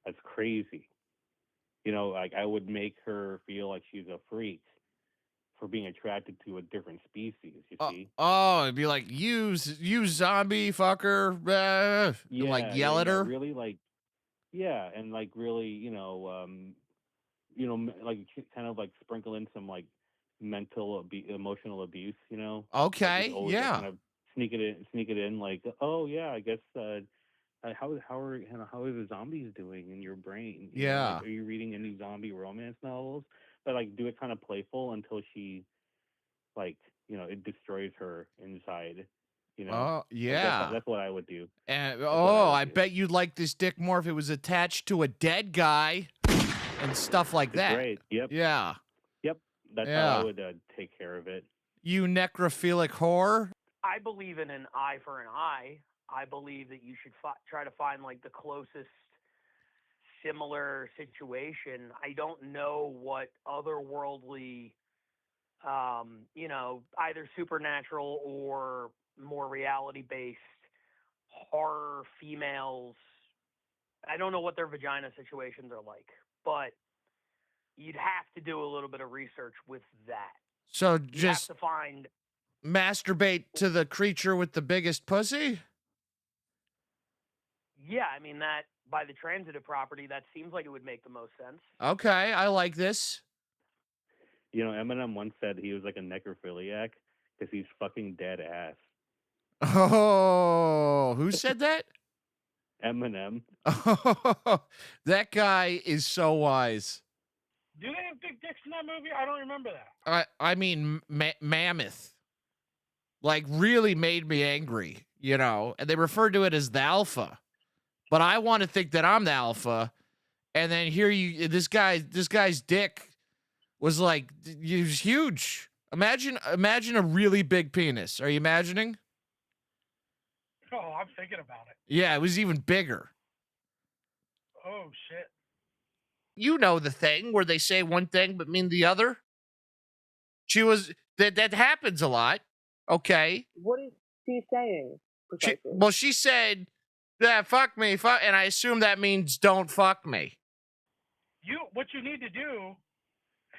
That's crazy. Like I would make her feel like she's a freak for being attracted to a different species. You see? Oh, it'd be like you zombie fucker. Like yell at her. Really, like, and like really, like kind of like sprinkle in some like emotional abuse. Okay, like yeah. Like, kind of sneak it in. Like, oh yeah, I guess. How are the zombies doing in your brain? Like, are you reading any zombie romance novels? But like, do it kind of playful until she, like, it destroys her inside. Oh yeah, like that's what I would do. And I bet you'd like this dick more if it was attached to a dead guy and stuff like that. Right. Yep. Yeah. Yep. That's how I would take care of it. You necrophilic whore. I believe in an eye for an eye. I believe that you should try to find like the closest similar situation. I don't know what otherworldly, either supernatural or more reality-based horror females. I don't know what their vagina situations are like, but you'd have to do a little bit of research with that. So you just have to find masturbate to the creature with the biggest pussy? Yeah, I mean that by the transitive property, that seems like it would make the most sense. Okay, I like this. Eminem once said he was like a necrophiliac because he's fucking dead ass. Oh, who said that? Eminem. Oh, that guy is so wise. Do they have big dicks in that movie? I don't remember that. I mean, mammoth. Like, really made me angry, and they referred to it as the alpha. But I want to think that I'm the alpha, and then here this guy's dick was like, it was huge. Imagine a really big penis. Are you imagining? Oh, I'm thinking about it. Yeah, it was even bigger. Oh shit. You know the thing where they say one thing but mean the other? That happens a lot. Okay. What is she saying? She said, "Yeah, fuck me," and I assume that means don't fuck me. What you need to do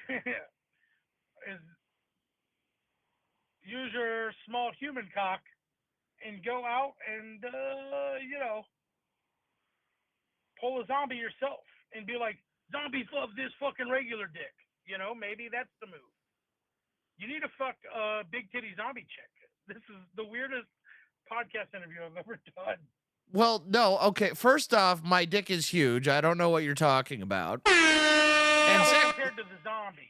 is use your small human cock and go out and pull a zombie yourself and be like, zombies love this fucking regular dick. Maybe that's the move. You need to fuck a big titty zombie chick. This is the weirdest podcast interview I've ever done. Well, no, okay. First off, my dick is huge. I don't know what you're talking about. And compared to the zombie.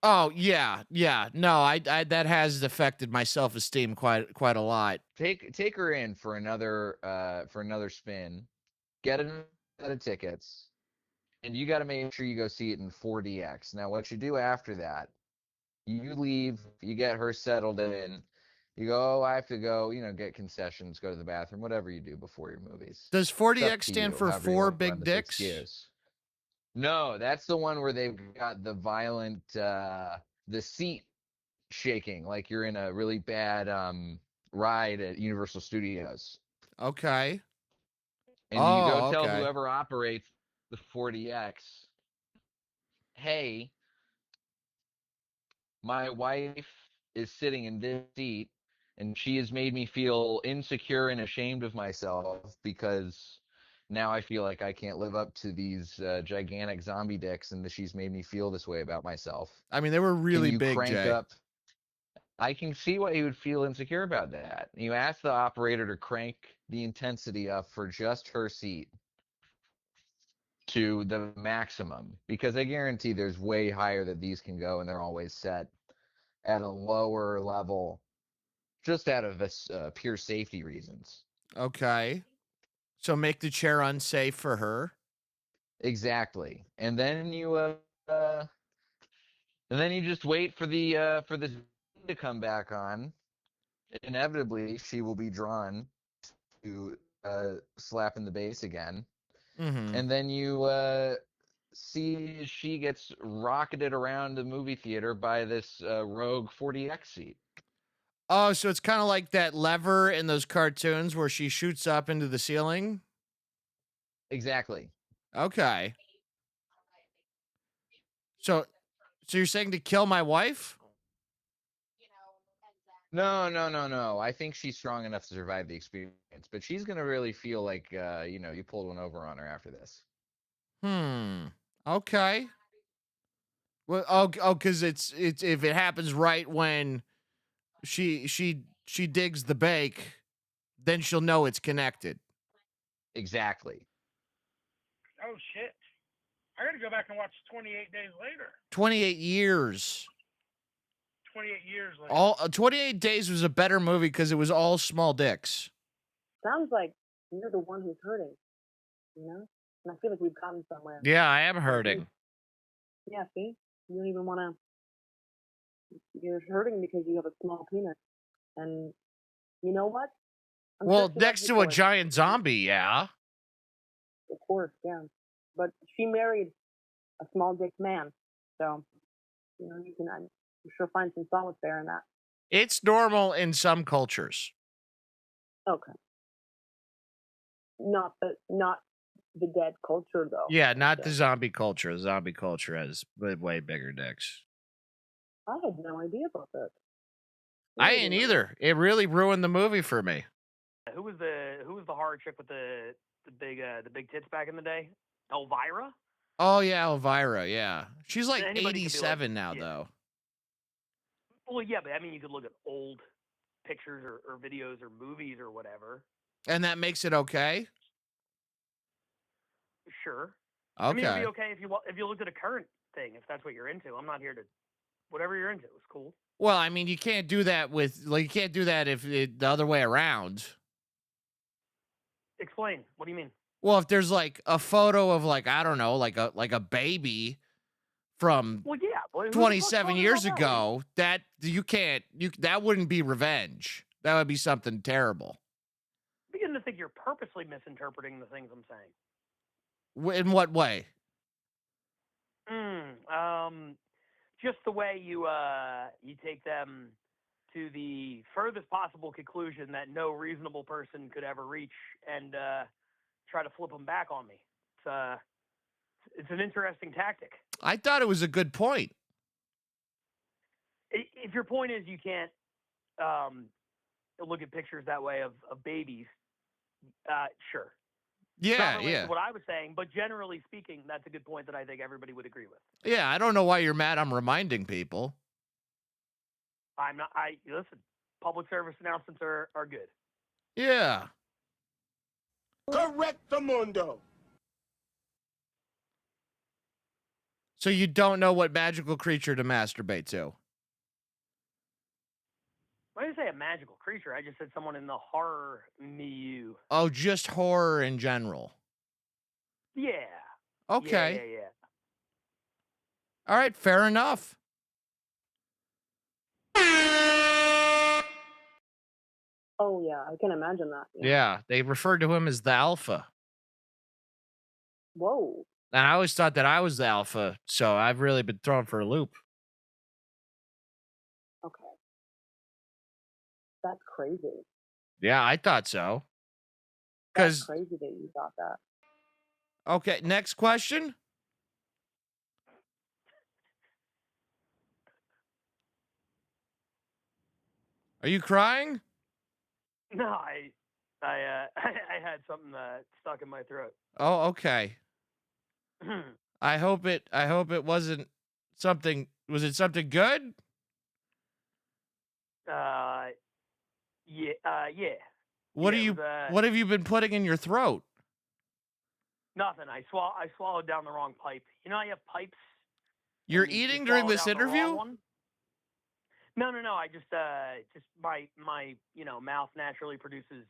Oh yeah, yeah. No, I that has affected my self-esteem quite a lot. Take her in for another spin. Get a set of tickets, and you got to make sure you go see it in 4DX. Now, what you do after that, you leave, you get her settled in. You go, oh, I have to go, get concessions, go to the bathroom, whatever you do before your movies. Does It's up 4DX to stand you, for however you 4 want to run big this dicks? excuse. No, that's the one where they've got the violent, the seat shaking, like you're in a really bad ride at Universal Studios. Okay. And you go tell okay. whoever operates the 4DX, hey, my wife is sitting in this seat, and she has made me feel insecure and ashamed of myself because now I feel like I can't live up to these gigantic zombie dicks, and she's made me feel this way about myself. I mean, they were Can really you big, crank Jay. up? I can see why you would feel insecure about that. You ask the operator to crank the intensity up for just her seat to the maximum, because I guarantee there's way higher that these can go, and they're always set at a lower level just out of pure safety reasons. Okay. So make the chair unsafe for her. Exactly. And then you just wait for the to come back on. Inevitably, she will be drawn to slap in the base again. Mm-hmm. And then you see she gets rocketed around the movie theater by this rogue 4DX seat. Oh, so it's kind of like that lever in those cartoons where she shoots up into the ceiling? Exactly. Okay. So you're saying to kill my wife? No. I think she's strong enough to survive the experience, but she's gonna really feel like you pulled one over on her after this. Okay. Well, because it's if it happens right when she digs the bake, then she'll know it's connected. Exactly. Oh shit! I got to go back and watch 28 Days Later. 28 years. 28 years later. 28 Days was a better movie because it was all small dicks. Sounds like you're the one who's hurting, And I feel like we've gotten somewhere. Yeah, I am hurting. Yeah, see? You don't even want to. You're hurting because you have a small penis. And you know what? Well, next to a giant zombie, yeah. Of course, yeah. But she married a small dick man. So, you can, I'm sure, find some solace there in that. It's normal in some cultures. Okay. Not the dead culture, though. Yeah, not the zombie culture. The zombie culture has way bigger dicks. I had no idea about that. I ain't either. It really ruined the movie for me. Who was the horror chick with the big tits back in the day? Elvira? Oh yeah, Elvira. Yeah, she's like Anybody could be 87 now, though. Well, yeah, but I mean, you could look at old pictures or videos or movies or whatever. And that makes it okay? Sure. Okay. I mean, it'd be okay if you looked at a current thing, if that's what you're into. I'm not here to whatever you're into. It's cool. Well, I mean, you can't do that you can't do that if the other way around. Explain. What do you mean? Well, if there's like a photo of like, I don't know, like a baby from 27 years ago, that that wouldn't be revenge. That would be something terrible. I'm beginning to think you're purposely misinterpreting the things I'm saying. In what way? Just the way you take them to the furthest possible conclusion that no reasonable person could ever reach, and try to flip them back on me. It's an interesting tactic. I thought it was a good point. If your point is you can't look at pictures that way of babies, sure. Yeah, yeah. What I was saying, but generally speaking, that's a good point that I think everybody would agree with. Yeah, I don't know why you're mad I'm reminding people. I'm not. Listen. Public service announcements are good. Yeah. Correctamundo. So you don't know what magical creature to masturbate to? I didn't say a magical creature. I just said someone in the horror milieu. Oh, just horror in general. Yeah. Okay. Yeah. All right, fair enough. Oh yeah, I can imagine that. Yeah, they referred to him as the alpha. Whoa. And I always thought that I was the alpha, so I've really been thrown for a loop. Okay. That's crazy. Yeah, I thought so. That's crazy that you thought that. Okay, next question. Are you crying? No, I had something stuck in my throat. Oh, okay. I hope it wasn't something. Was it something good? Yeah. What Yeah, are you? it was, What have you been putting in your throat? Nothing. I swallowed down the wrong pipe. You know, I have pipes. You're and you eating swallow during this down the wrong interview? one. No. I just my mouth naturally produces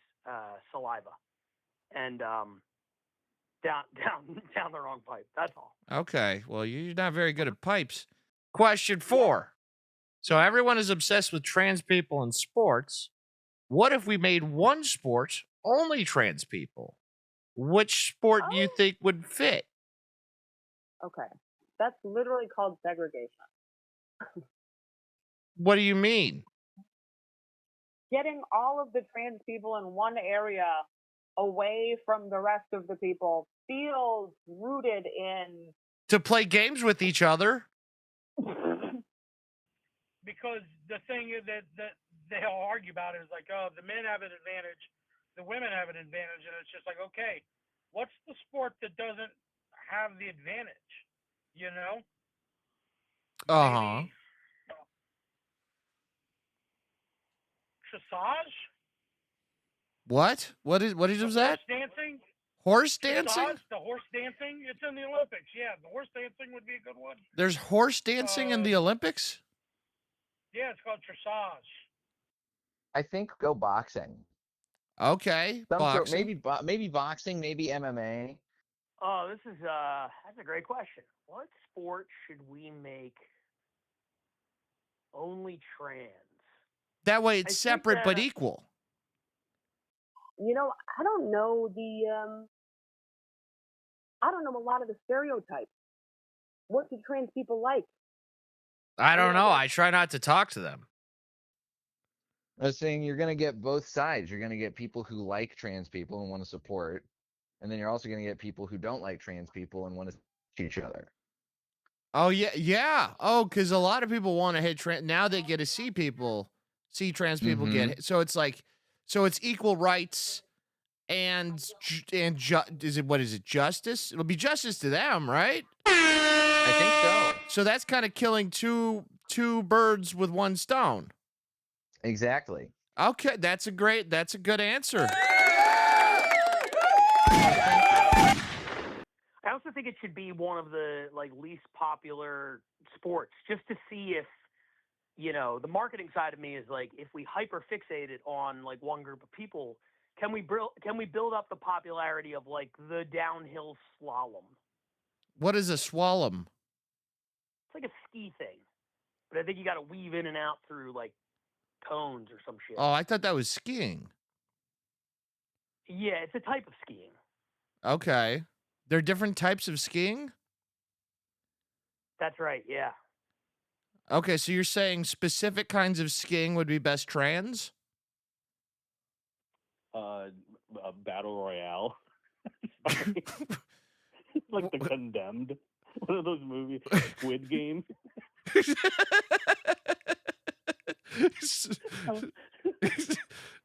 saliva, and down the wrong pipe. That's all. Okay. Well, you're not very good at pipes. Question 4. So everyone is obsessed with trans people in sports. What if we made one sport only trans people? Which sport do you think would fit? Okay. That's literally called segregation. What do you mean? Getting all of the trans people in one area away from the rest of the people feels rooted in To play games with each other? Because the thing is that they all argue about is like, oh, the men have an advantage, the women have an advantage, and it's just like, okay, what's the sport that doesn't have the advantage? You know? Uh-huh. Dressage? What? What is that? Horse dancing? Horse dancing? Dressage, the horse dancing? It's in the Olympics. Yeah, the horse dancing would be a good one. There's horse dancing in the Olympics? Yeah, it's called dressage. I think go boxing. Okay, boxing. Maybe boxing, maybe MMA. Oh, that's a great question. What sport should we make only trans? That way it's separate but equal. You know, I don't know a lot of the stereotypes. What do trans people like? I don't know. I try not to talk to them. I was saying you're going to get both sides. You're going to get people who like trans people and want to support, and then you're also going to get people who don't like trans people and want to see each other. Oh, yeah. Oh, because a lot of people want to hit trans. Now they get to see trans people get hit. So it's like, it's equal rights and what is it, justice? It'll be justice to them, right? I think so. So that's kind of killing two birds with one stone. Exactly. Okay, that's a good answer. I also think it should be one of the least popular sports, just to see if, the marketing side of me is like, if we hyper fixate it on one group of people, can we build up the popularity of the downhill slalom? What is a slalom? It's like a ski thing, but I think you got to weave in and out through cones or some shit. Oh, I thought that was skiing. Yeah, it's a type of skiing. Okay. There are different types of skiing? That's right, yeah. Okay, so you're saying specific kinds of skiing would be best trans? A battle royale. Like The Condemned. One of those movies, Squid Game.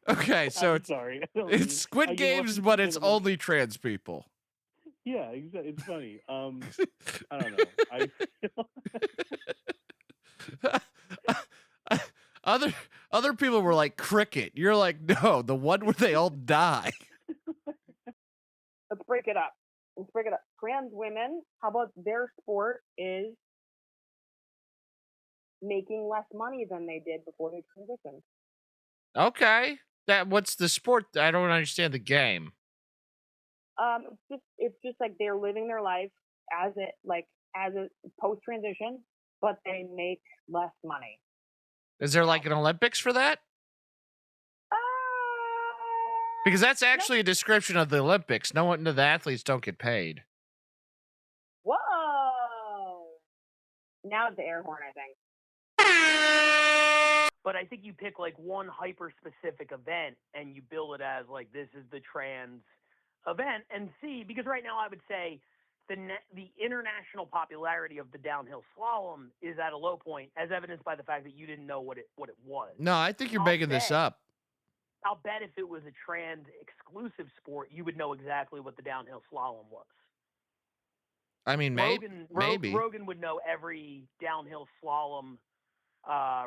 Okay, so sorry. It's Squid Games, but it's only trans people. Yeah, exactly. It's funny. I don't know. Other people were like cricket. You're like, no, the one where they all die. break it up. Trans women, how about their sport is making less money than they did before they transitioned? Okay. What's the sport? I don't understand the game. It's just like they're living their life as a post transition, but they make less money. Is there like an Olympics for that? Because that's actually a description of the Olympics. No one, the athletes don't get paid. Whoa! Now it's the air horn, I think. But I think you pick like one hyper specific event and you bill it as like this is the trans event and see, because right now I would say the international popularity of the downhill slalom is at a low point, as evidenced by the fact that you didn't know what it was. No, I think you're making this up. I'll bet if it was a trans exclusive sport, you would know exactly what the downhill slalom was. I mean, maybe Rogan would know every downhill slalom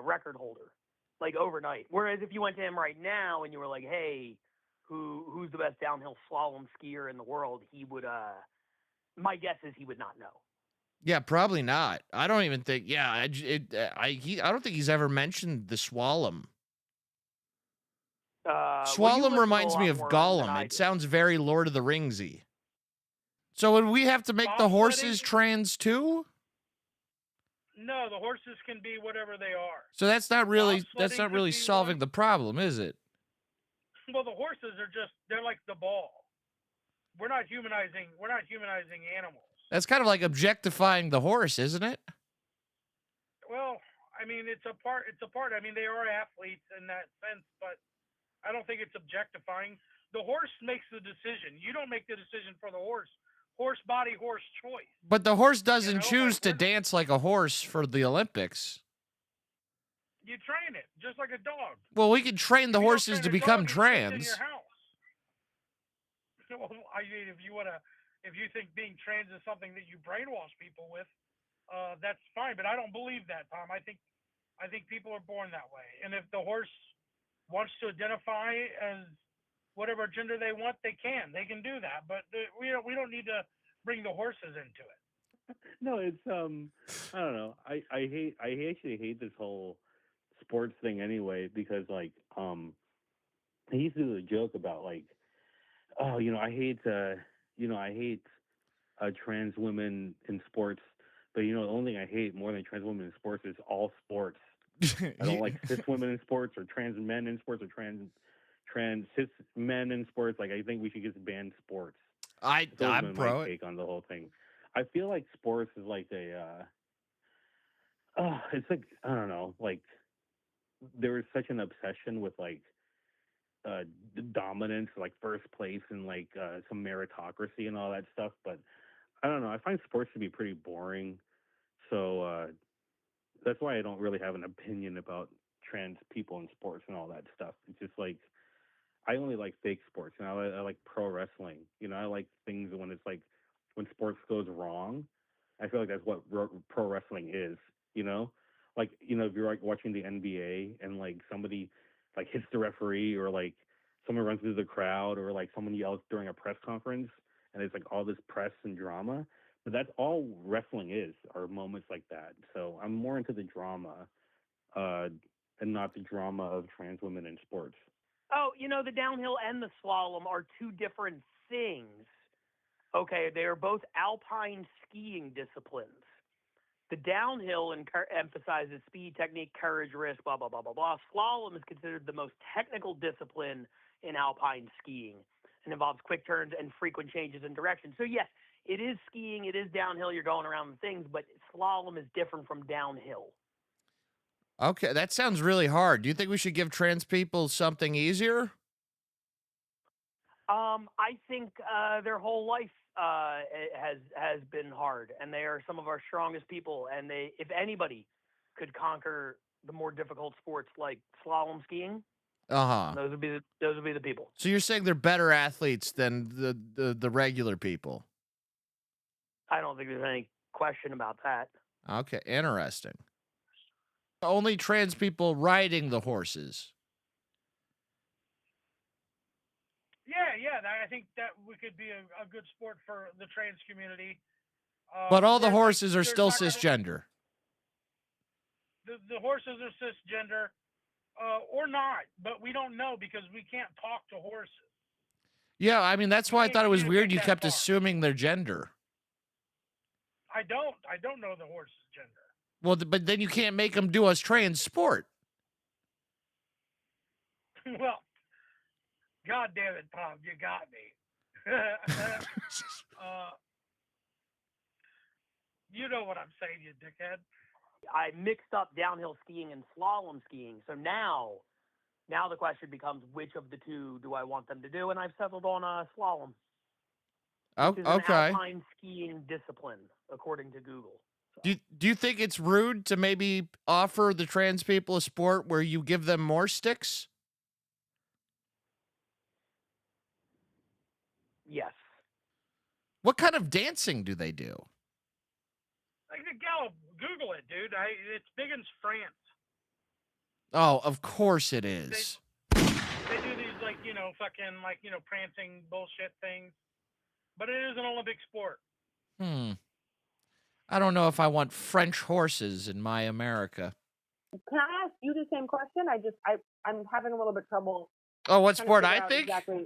record holder, like overnight. Whereas if you went to him right now and you were like, "Hey, who's the best downhill slalom skier in the world?" He would. My guess is he would not know. Yeah, probably not. I don't even think. Yeah, I don't think he's ever mentioned the slalom. Slalom reminds me of Gollum. It sounds very Lord of the Ringsy. So would we have to make the horses trans too? No, the horses can be whatever they are. So that's not really solving the problem, is it? Well, the horses they're like the ball. We're not humanizing animals. That's kind of like objectifying the horse, isn't it? Well, I mean, it's a part. I mean, they are athletes in that sense, but I don't think it's objectifying. The horse makes the decision. You don't make the decision for the horse. Horse body, horse choice. But the horse doesn't choose to dance like a horse for the Olympics. You train it just like a dog. Well, we can train the horses to become trans. In your house. Well, I mean, if you think being trans is something that you brainwash people with, that's fine. But I don't believe that, Tom. I think people are born that way, and if the horse wants to identify as whatever gender they want, they can do that. But we don't need to bring the horses into it. No, it's I don't know. I actually hate this whole sports thing anyway, because like he used to do a joke about like, oh, I hate trans women in sports, but the only thing I hate more than trans women in sports is all sports. I don't like cis women in sports, or trans men in sports, or trans cis men in sports. Like, I think we should just ban sports. I'm pro my take on the whole thing. I feel like sports is like it's like, I don't know, like there is such an obsession with like dominance, like first place, and like some meritocracy and all that stuff. But I don't know. I find sports to be pretty boring. So that's why I don't really have an opinion about trans people in sports and all that stuff. It's just like, I only like fake sports, and I like pro wrestling. I like things when it's like, when sports goes wrong. I feel like that's what pro wrestling is, Like, if you're like watching the NBA and like somebody like hits the referee, or like someone runs through the crowd, or like someone yells during a press conference, and it's like all this press and drama. But that's all wrestling is, are moments like that. So I'm more into the drama, and not the drama of trans women in sports. Oh, the downhill and the slalom are two different things. Okay, they are both alpine skiing disciplines. The downhill emphasizes speed, technique, courage, risk, blah, blah, blah, blah, blah. Slalom is considered the most technical discipline in alpine skiing and involves quick turns and frequent changes in direction. So, yes, it is skiing, it is downhill, you're going around the things, but slalom is different from downhill. Okay, that sounds really hard. Do you think we should give trans people something easier? I think their whole life has been hard, and they are some of our strongest people. And if anybody could conquer the more difficult sports like slalom skiing, those would be the people. So you're saying they're better athletes than the regular people? I don't think there's any question about that. Okay, interesting. Only trans people riding the horses. Yeah. I think that we could be a good sport for the trans community. But all the where, like, horses are there's still not gonna- cisgender. The horses are cisgender, or not, but we don't know because we can't talk to horses. Yeah, I mean, that's why I thought it was weird you That kept far. assuming their gender. I don't know the horse's gender. Well, but then you can't make them do a trans sport. Well, God damn it, Tom, you got me. You know what I'm saying, you dickhead. I mixed up downhill skiing and slalom skiing. So now the question becomes, which of the two do I want them to do? And I've settled on a slalom. Which is an alpine skiing discipline, according to Google. So. Do you think it's rude to maybe offer the trans people a sport where you give them more sticks? Yes. What kind of dancing do they do? Like the gal, Google it, dude. It's big in France. Oh, of course it is. They do these fucking prancing bullshit things, but it is an Olympic sport. I don't know if I want French horses in my America. Can I ask you the same question? I'm having a little bit trouble. Oh, what sport I think? Exactly.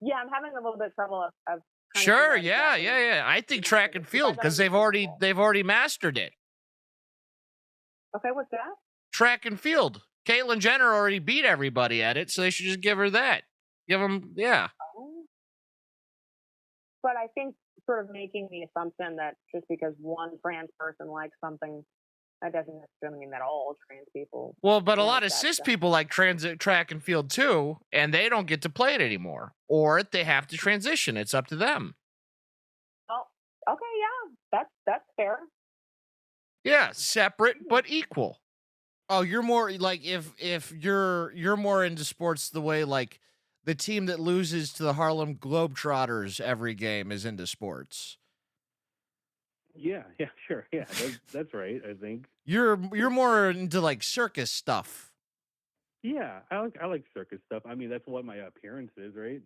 Yeah, I'm having a little bit trouble of sure, yeah. I think track and field because they've already mastered it. Okay, what's that? Track and field. Caitlyn Jenner already beat everybody at it, so they should just give her that. Give them, yeah. But I think sort of making the assumption that just because one trans person likes something, that doesn't necessarily mean that all trans people. Well, but a lot of cis people like track and field too, and they don't get to play it anymore, or they have to transition. It's up to them. Oh, okay, yeah, that's fair. Yeah, separate but equal. Oh, you're more like if you're more into sports the way like the team that loses to the Harlem Globetrotters every game is into sports. Yeah, sure. Yeah, that's right, I think. You're more into like circus stuff. Yeah, I like circus stuff. I mean, that's what my appearance is, right?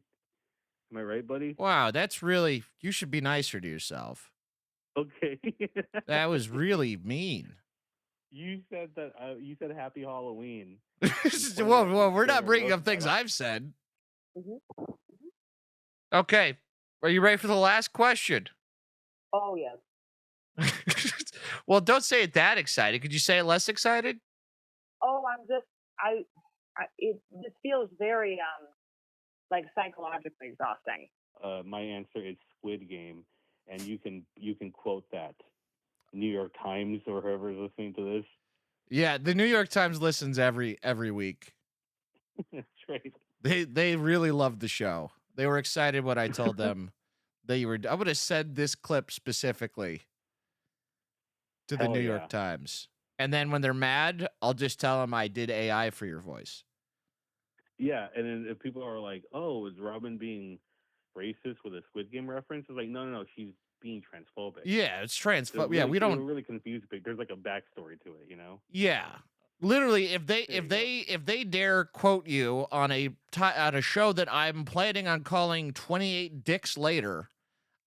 Am I right, buddy? Wow, that's really, you should be nicer to yourself. Okay. That was really mean. You said that. You said Happy Halloween. well, we're not bringing up things I've said. Mm-hmm. Okay, are you ready for the last question? Oh yes. Well, don't say it that excited. Could you say it less excited? Oh, this feels very like psychologically exhausting. My answer is Squid Game, and you can quote that. New York Times or whoever's listening to this. Yeah, the New York Times listens every week. That's right. They really loved the show. They were excited when I told them that you were. I would have said this clip specifically to the New York Times, and then when they're mad, I'll just tell them I did AI for your voice. Yeah, and then if people are like, "Oh, is Robin being racist with a Squid Game reference?" It's like, no, she's being transphobic. Yeah, it's transphobic. Really, yeah, we don't. They're really confused. There's like a backstory to it, you know. Yeah, literally, if they dare quote you on a show that I'm planning on calling 28 Dicks Later,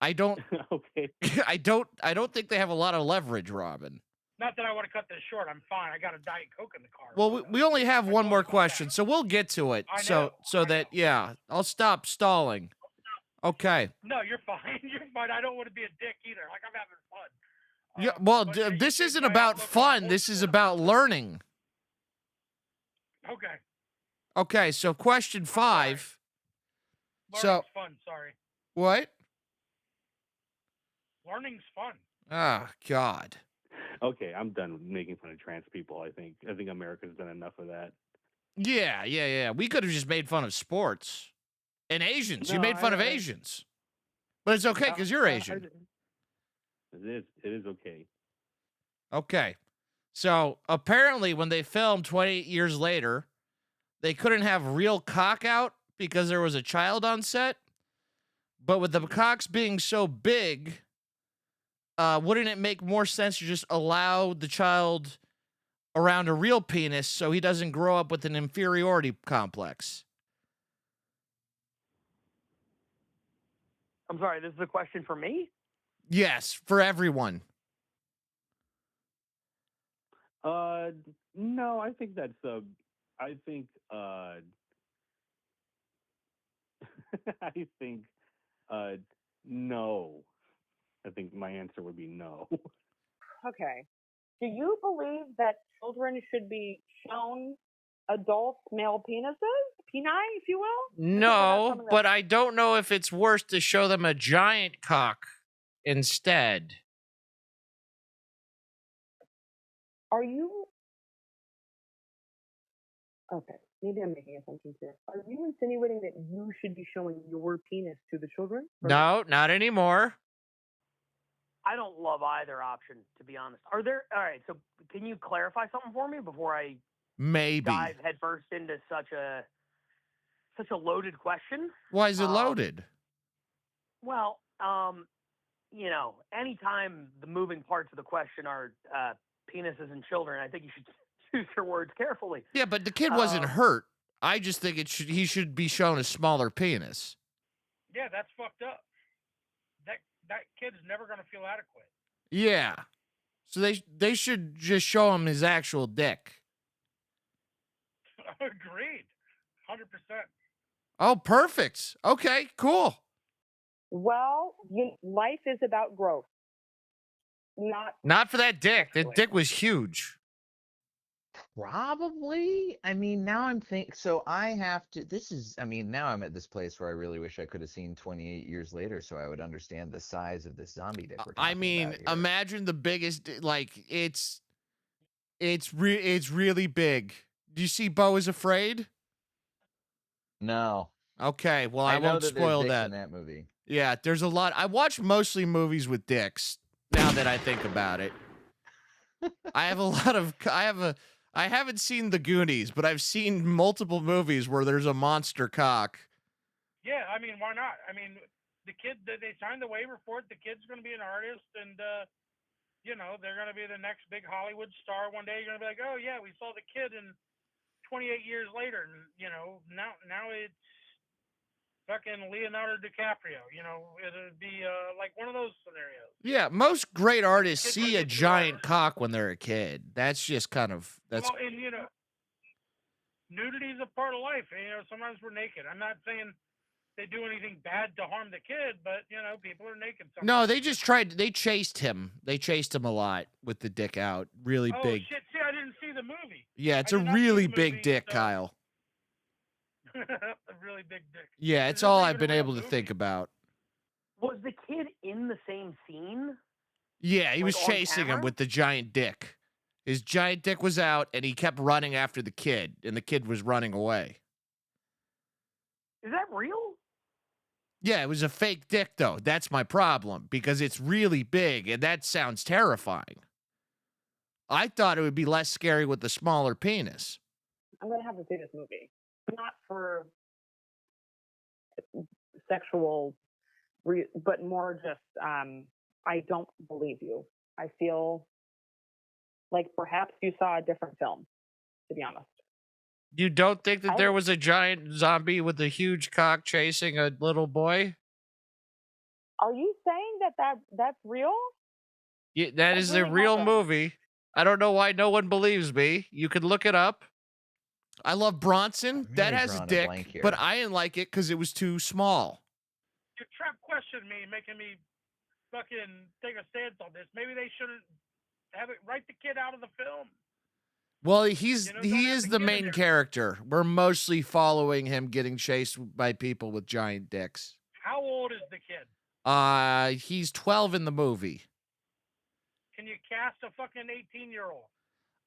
I don't. Okay. I don't think they have a lot of leverage, Robin. Not that I want to cut this short. I'm fine. I got a Diet Coke in the car. Well, we only have one more question, so we'll get to it. I So know. I'll stop stalling. Okay. No, you're fine. You're fine. I don't want to be a dick either. Like, I'm having fun. Yeah. Well, this isn't about fun. This is about learning. Okay. Okay. So question 5. Learning's fun. Sorry. What? Learning's fun. Oh God. Okay, I'm done making fun of trans people. I think America's done enough of that. Yeah. We could have just made fun of sports and Asians. You No, made fun of Asians, but it's okay because you're Asian. It is okay. Okay. So apparently, when they filmed 28 years later, they couldn't have real cock out because there was a child on set. But with the cocks being so big, wouldn't it make more sense to just allow the child around a real penis so he doesn't grow up with an inferiority complex? I'm sorry, this is a question for me? Yes, for everyone. No, I think that's I think I think no. I think my answer would be no. Okay. Do you believe that children should be shown adult male penises? Peni, if you will? No, but I don't know if it's worse to show them a giant cock instead. Are you... Okay, maybe I'm making assumptions here. Are you insinuating that you should be showing your penis to the children? No, not anymore. I don't love either option, to be honest. All right, so can you clarify something for me before I dive headfirst into such a loaded question? Why is it loaded? Well, anytime the moving parts of the question are penises and children, I think you should choose your words carefully. Yeah, but the kid wasn't hurt. I just think he should be shown a smaller penis. Yeah, that's fucked up. That kid's never going to feel adequate. Yeah. So they should just show him his actual dick. Agreed. 100%. Oh, perfect. Okay, cool. Well, life is about growth. Not for that dick. That dick was huge. Probably. I mean, now I'm thinking. So I have to. Now I'm at this place where I really wish I could have seen 28 years later, so I would understand the size of this zombie dick we're talking about here. Imagine the biggest. Like it's really big. Do you see Beau is Afraid? No. Okay, well I won't spoil that. In that movie. Yeah, there's a lot. I watch mostly movies with dicks. Now that I think about it, I haven't seen The Goonies, but I've seen multiple movies where there's a monster cock. Yeah, I mean, why not? I mean, the kid, they signed the waiver for it. The kid's going to be an artist, and they're going to be the next big Hollywood star one day. You're going to be like, oh yeah, we saw the kid, and 28 years later, and now it's fucking Leonardo DiCaprio. It'd be like one of those scenarios. Yeah, most great artists see a giant cock when they're a kid. That's just kind of Well, and nudity is a part of life. Sometimes we're naked. I'm not saying they do anything bad to harm the kid, but people are naked sometimes. No, they chased him. They chased him a lot with the dick out. Really big. Oh shit, see, I didn't see the movie. Yeah, it's a really big dick, Kyle. A really big dick. Yeah, it's all I've been able to think about. Was the kid in the same scene? Yeah, he was chasing him with the giant dick. His giant dick was out, and he kept running after the kid, and the kid was running away. Is that real? Yeah, it was a fake dick, though. That's my problem, because it's really big, and that sounds terrifying. I thought it would be less scary with the smaller penis. I'm going to have to see this movie. Not for sexual, but more just, I don't believe you. I feel like perhaps you saw a different film, to be honest. You don't think that there was a giant zombie with a huge cock chasing a little boy? Are you saying that's real? Yeah, that is a real movie. I don't know why no one believes me. You can look it up. I love Bronson. That has a dick, but I didn't like it because it was too small. You trap question me, making me fucking take a stance on this. Maybe they shouldn't write the kid out of the film. Well, he is the main character. We're mostly following him getting chased by people with giant dicks. How old is the kid? He's 12 in the movie. Can you cast a fucking 18-year-old?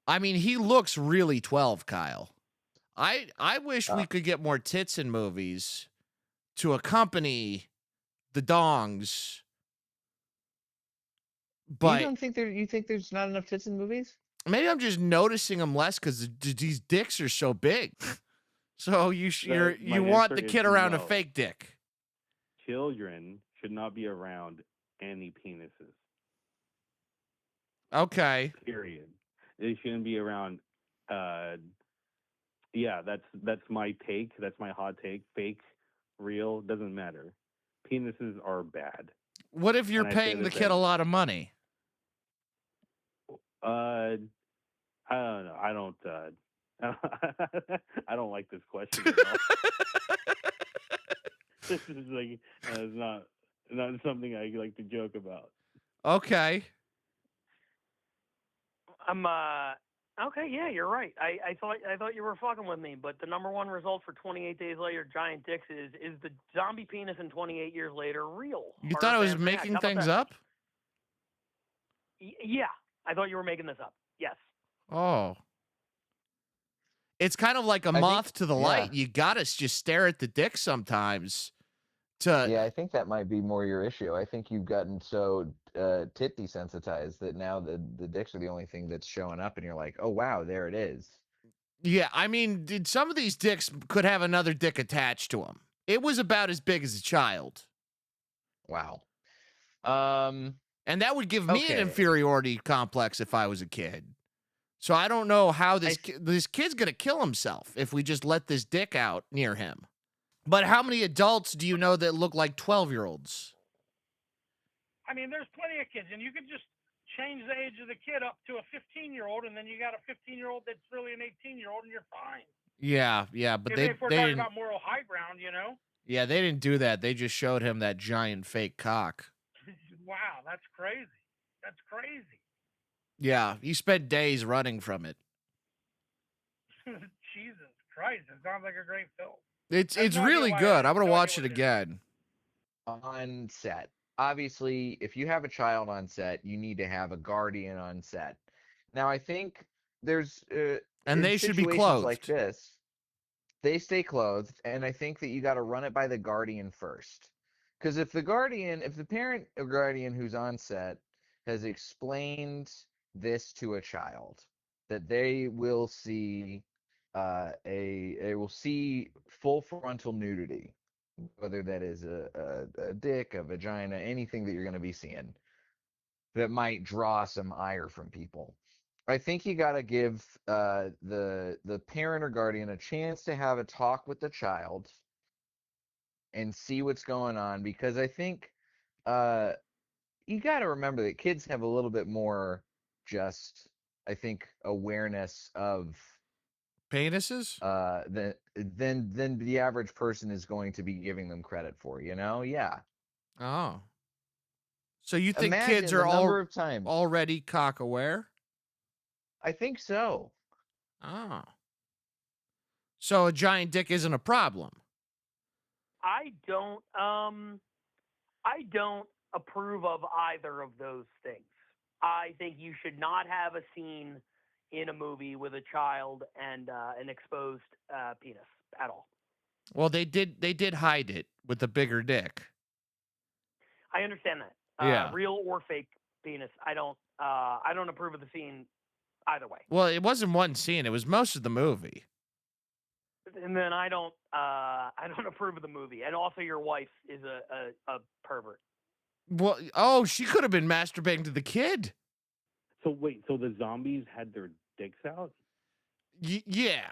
I mean, he looks really 12, Kyle. I wish we could get more tits in movies to accompany the dongs. But you think there's not enough tits in movies? Maybe I'm just noticing them less because these dicks are so big. So you want the kid around a fake dick. Children should not be around any penises. Okay. Period. They shouldn't be around. Yeah, that's my take. That's my hot take. Fake, real, doesn't matter. penises are bad. What if you're And I say paying the this kid a as- lot of money? I don't know. I don't. I don't like this question at all. This is like it's not something I like to joke about. Okay. Okay, yeah, you're right. I thought you were fucking with me, but the number one result for 28 days later, giant dicks is the zombie penis in 28 years later real? You thought I was making things up? Yeah, I thought you were making this up. Yes. Oh. It's kind of like a moth to the light. You gotta just stare at the dick sometimes. Yeah, I think that might be more your issue. I think you've gotten so tit desensitized that now the dicks are the only thing that's showing up, and you're like, oh wow, there it is. Yeah, I mean, some of these dicks could have another dick attached to them. It was about as big as a child. Wow. And that would give me an inferiority complex if I was a kid. So I don't know how this kid's gonna kill himself if we just let this dick out near him. But how many adults do you know that look like 12-year-olds? I mean, there's plenty of kids, and you could just change the age of the kid up to a 15-year-old, and then you got a 15-year-old that's really an 18-year-old, and you're fine. Yeah, but if we're talking about moral high ground, Yeah, they didn't do that. They just showed him that giant fake cock. Wow, that's crazy. That's crazy. Yeah, he spent days running from it. Jesus Christ, it sounds like a great film. It's really good. I'm gonna watch it again. On set. Obviously, if you have a child on set, you need to have a guardian on set. Now, I think there's and they should be clothed like this. They stay clothed, and I think that you got to run it by the guardian first. Because if the parent or guardian who's on set has explained this to a child, that they will see full frontal nudity, whether that is a dick, a vagina, anything that you're going to be seeing that might draw some ire from people. I think you got to give the parent or guardian a chance to have a talk with the child and see what's going on, because I think you got to remember that kids have a little bit more awareness of penises than the average person is going to be giving them credit for, Yeah. Oh. So you think Imagine kids are already cock aware? I think so. Oh. So a giant dick isn't a problem. I don't approve of either of those things. I think you should not have a scene in a movie with a child and an exposed penis at all. Well, they did hide it with a bigger dick. I understand that. Yeah. Real or fake penis. I don't approve of the scene either way. Well, it wasn't one scene. It was most of the movie. And then I don't approve of the movie. And also, your wife is a pervert. Well, she could have been masturbating to the kid. So wait, so the zombies had their dicks out? Yeah.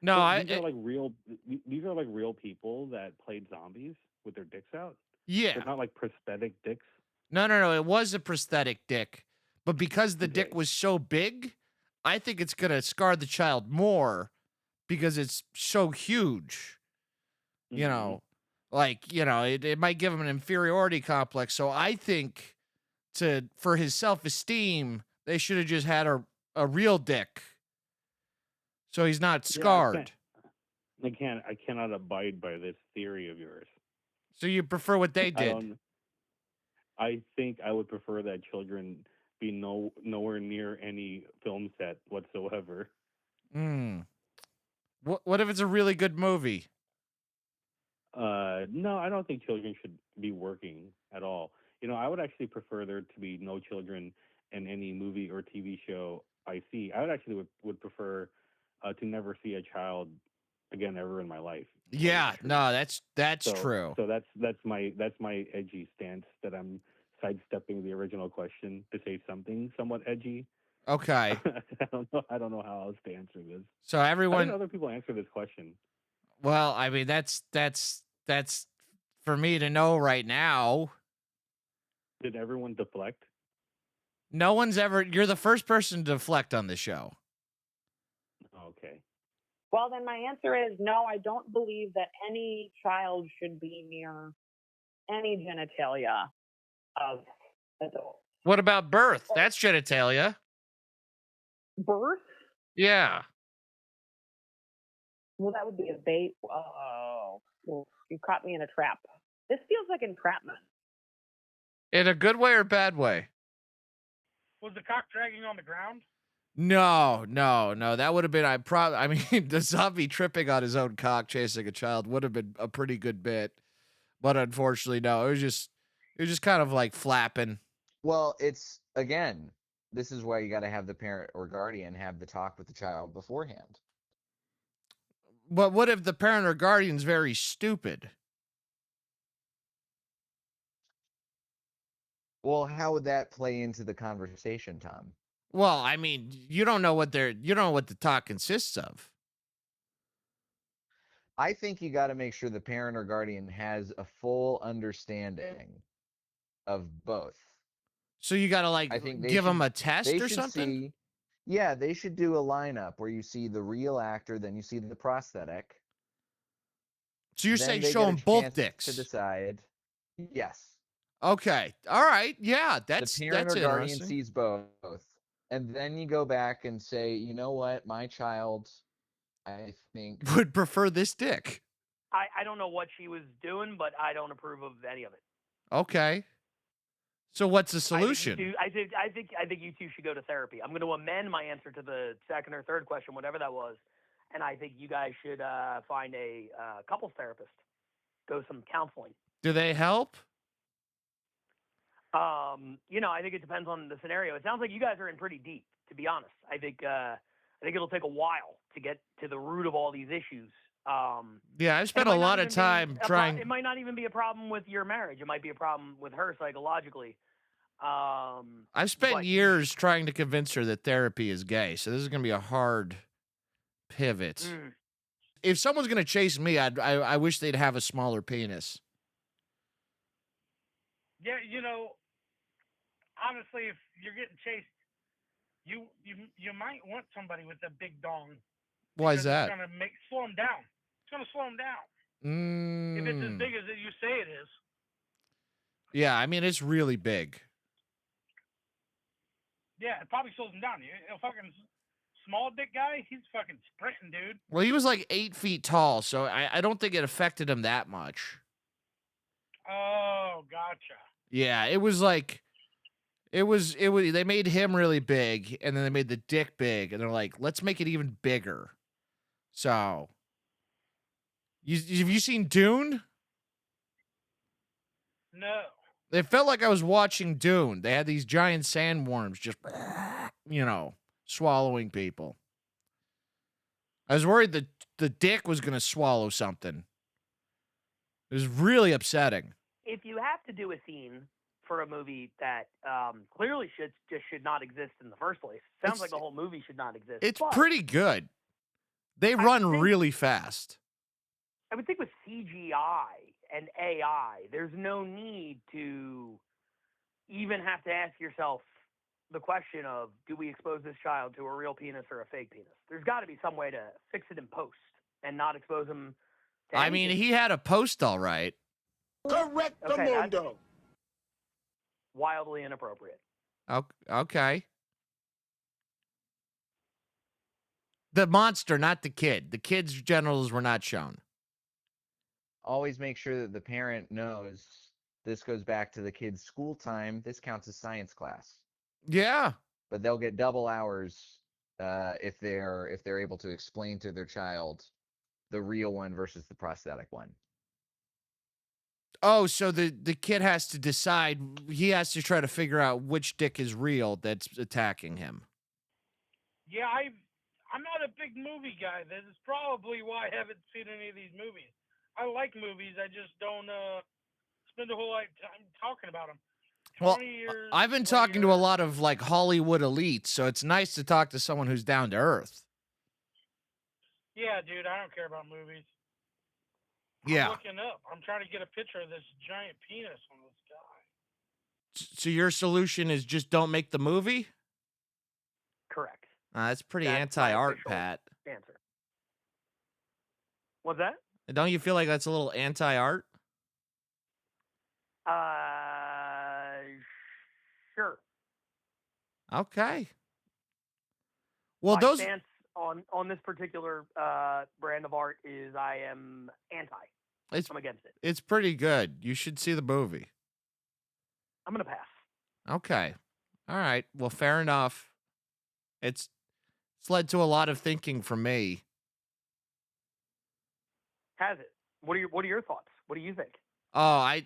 No, so these are like real people that played zombies with their dicks out? Yeah. They're not like prosthetic dicks? No. It was a prosthetic dick. But because the dick was so big, I think it's going to scar the child more because it's so huge. Mm-hmm. It might give him an inferiority complex. So I think for his self-esteem, they should have just had a real dick. So he's not scarred. I cannot abide by this theory of yours. So you prefer what they did? I think I would prefer that children be nowhere near any film set whatsoever. What if it's a really good movie? No, I don't think children should be working at all. I would actually prefer there to be no children in any movie or TV show I see. I would prefer to never see a child again ever in my life. Yeah, no, that's true. So that's my edgy stance, that I'm sidestepping the original question to say something somewhat edgy. Okay. I don't know how else to answer this. So everyone, how do other people answer this question? Well, I mean that's for me to know right now. Did everyone deflect? No one's ever. You're the first person to deflect on the show. Okay. Well, then my answer is no, I don't believe that any child should be near any genitalia of adults. What about birth? That's genitalia. Birth? Yeah. Well, that would be a bait. Oh, well, you caught me in a trap. This feels like entrapment. In a good way or bad way? Was the cock dragging on the ground? No. That would have been. I mean, the zombie tripping on his own cock chasing a child would have been a pretty good bit, but unfortunately, no. It was just kind of like flapping. Well, it's again. This is why you got to have the parent or guardian have the talk with the child beforehand. But what if the parent or guardian's very stupid? Well, how would that play into the conversation, Tom? Well, I mean, you don't know what the talk consists of. I think you got to make sure the parent or guardian has a full understanding of both. So you got to give them a test or something? They should do a lineup where you see the real actor, then you see the prosthetic. So you're saying show them both dicks to decide. Yes. Okay. All right. Yeah, that's the parent or guardian interesting. sees both, and then you go back and say, you know what, my child, I think would prefer this dick. I don't know what she was doing, but I don't approve of any of it. Okay. So what's the solution? I think you two should go to therapy. I'm going to amend my answer to the second or third question, whatever that was, and I think you guys should find a couples therapist. Go some counseling. Do they help? I think it depends on the scenario. It sounds like you guys are in pretty deep, to be honest. I think it'll take a while to get to the root of all these issues. Yeah, I've spent a lot of time trying. It might not even be a problem with your marriage. It might be a problem with her psychologically. I've spent years trying to convince her that therapy is gay, so this is going to be a hard pivot. If someone's going to chase me, I wish they'd have a smaller penis. Yeah, honestly, if you're getting chased, you might want somebody with a big dong. Why is that? It's going to slow them down. It's going to slow them down. If it's as big as you say it is. Yeah, I mean, it's really big. Yeah, it probably slows him down. A fucking small dick guy, he's fucking sprinting, dude. Well, he was like 8 feet tall, so I don't think it affected him that much. Oh, gotcha. Yeah, it was like, it was, they made him really big, and then they made the dick big, and they're like, let's make it even bigger. So, have you seen Dune? No. It felt like I was watching Dune. They had these giant sandworms just, swallowing people. I was worried that the dick was going to swallow something. It was really upsetting. If you have to do a scene for a movie that clearly should not exist in the first place, sounds like the whole movie should not exist. It's pretty good. They run really fast. I would think with CGI and AI, there's no need to even have to ask yourself the question of, do we expose this child to a real penis or a fake penis? There's got to be some way to fix it in post and not expose him to anything. He had a post all right. Correct the mundo. Wildly inappropriate. Okay. The monster, not the kid. The kid's genitals were not shown. Always make sure that the parent knows this goes back to the kid's school time. This counts as science class. Yeah. But they'll get double hours if they're able to explain to their child the real one versus the prosthetic one. Oh, so the kid has to decide. He has to try to figure out which dick is real that's attacking him. Yeah, I'm not a big movie guy. This is probably why I haven't seen any of these movies. I like movies. I just don't spend a whole lot of time talking about them. Well, I've been talking to a lot of like Hollywood elites, so it's nice to talk to someone who's down to earth. Yeah, dude, I don't care about movies. Yeah. I'm looking up. I'm trying to get a picture of this giant penis on this guy. So your solution is just don't make the movie? Correct. That's pretty That's anti-art, my official Pat. answer. What's that? Don't you feel like that's a little anti-art? Sure. Okay. Well, My stance on this particular brand of art is I am anti. I'm against it. It's pretty good. You should see the movie. I'm gonna pass. Okay. All right. Well, fair enough. It's led to a lot of thinking from me. Has it? What are your thoughts? What do you think? Oh,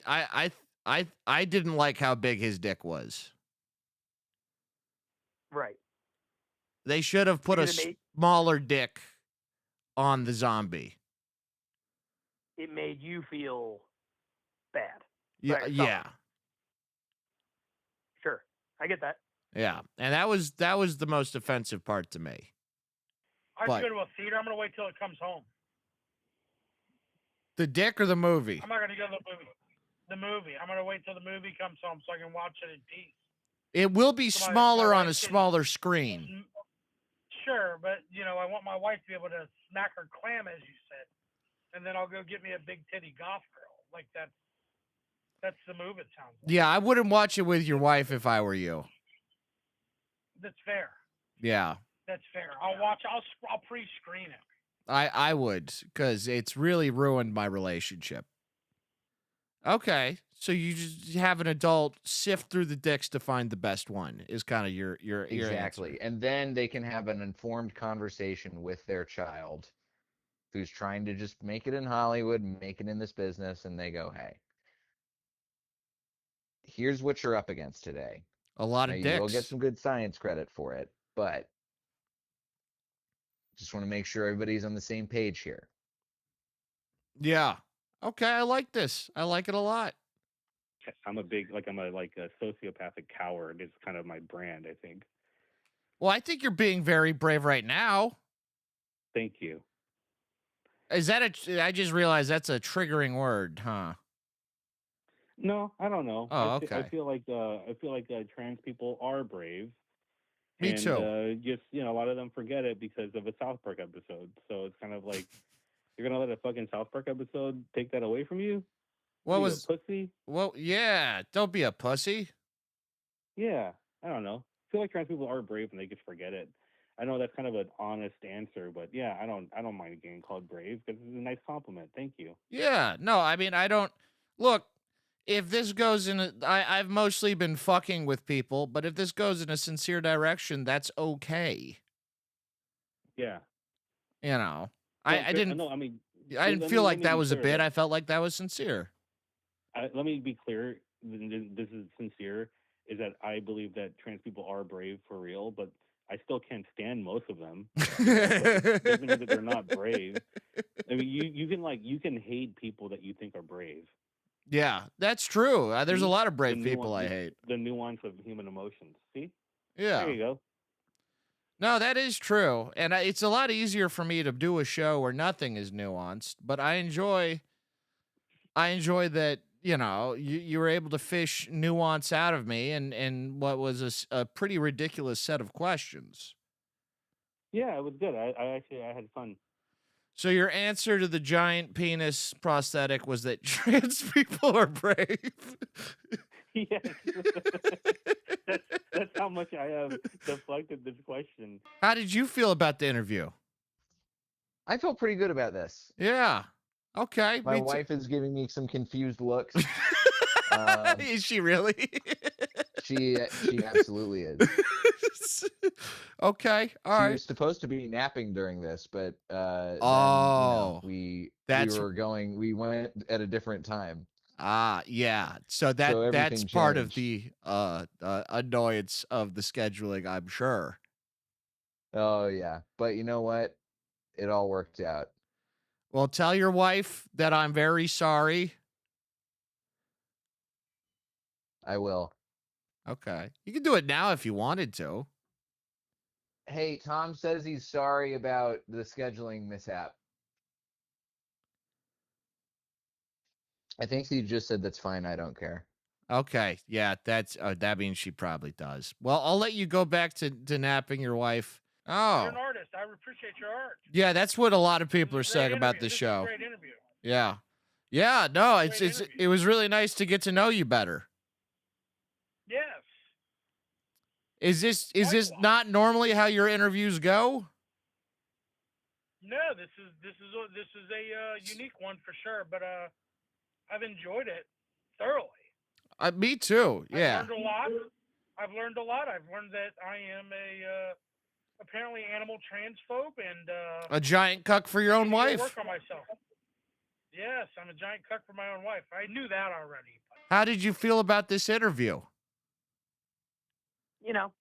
I didn't like how big his dick was. Right. They should have put a smaller dick on the zombie. It made you feel bad. Yeah, Right, yeah. Sure. I get that. Yeah. And that was the most offensive part to me. I go to a theater. I'm gonna wait till it comes home. The dick or the movie? I'm not gonna go to the movie. The movie. I'm gonna wait till the movie comes home so I can watch it in peace. It will be smaller on a smaller screen. Sure, but I want my wife to be able to smack her clam, as you said, and then I'll go get me a big titty goth girl. Like that's the move. It sounds like. Yeah, I wouldn't watch it with your wife if I were you. That's fair. Yeah. That's fair. I'll pre-screen it. I would, because it's really ruined my relationship. Okay, so you just have an adult sift through the dicks to find the best one is kind of your exactly, answer. and then they can have an informed conversation with their child, who's trying to just make it in Hollywood, make it in this business, and they go, "Hey, here's what you're up against today. A lot of dicks. You will get some good science credit for it, but just want to make sure everybody's on the same page here." Yeah. Okay, I like this. I like it a lot. I'm a sociopathic coward. It's kind of my brand, I think. Well, I think you're being very brave right now. Thank you. Is that I just realized that's a triggering word, huh? No, I don't know. Oh, okay. I feel like trans people are brave. Me and, too. Just a lot of them forget it because of a South Park episode. So it's kind of like you're gonna let a fucking South Park episode take that away from you? What was a pussy? Well, yeah. Don't be a pussy. Yeah, I don't know. I feel like trans people are brave and they just forget it. I know that's kind of an honest answer, but yeah, I don't mind getting called brave because it's a nice compliment. Thank you. Yeah, no, I mean, I don't look. If this goes in, I've mostly been fucking with people, but if this goes in a sincere direction, that's okay. Yeah. I didn't. No, I mean, I didn't feel like that was a bit. I felt like that was sincere. Let me be clear. This is sincere. Is that I believe that trans people are brave for real, but I still can't stand most of them. Doesn't mean that they're not brave. I mean, you can hate people that you think are brave. Yeah, that's true. There's a lot of brave people I hate. The nuance of human emotions. See? Yeah. There you go. No, that is true. And it's a lot easier for me to do a show where nothing is nuanced, but I enjoy that, you were able to fish nuance out of me and what was a pretty ridiculous set of questions. Yeah, it was good. I had fun. So your answer to the giant penis prosthetic was that trans people are brave. Yes. That's how much I have deflected this question. How did you feel about the interview? I felt pretty good about this. Yeah. Okay. My wife is giving me some confused looks. Is she really? She absolutely is. Okay. All right. She was supposed to be napping during this, but we went at a different time. Yeah. So that's part of the annoyance of the scheduling, I'm sure. Oh yeah. But you know what? It all worked out. Well, tell your wife that I'm very sorry. I will. Okay. You can do it now if you wanted to. Hey, Tom says he's sorry about the scheduling mishap. I think you just said that's fine. I don't care. Okay, yeah, that means she probably does. Well, I'll let you go back to napping your wife. Oh, You're an artist. I appreciate your art. Yeah, that's what a lot of people are saying about the This show. is a great interview. Yeah, yeah. No, it was really nice to get to know you better. Yes. Is this not normally how your interviews go? No, this is a unique one for sure, but I've enjoyed it thoroughly. Me too. Yeah. I've learned a lot. I've learned that I am a apparently animal transphobe and A giant cuck for your own wife. Work on myself. Yes, I'm a giant cuck for my own wife. I knew that already. How did you feel about this interview? You know,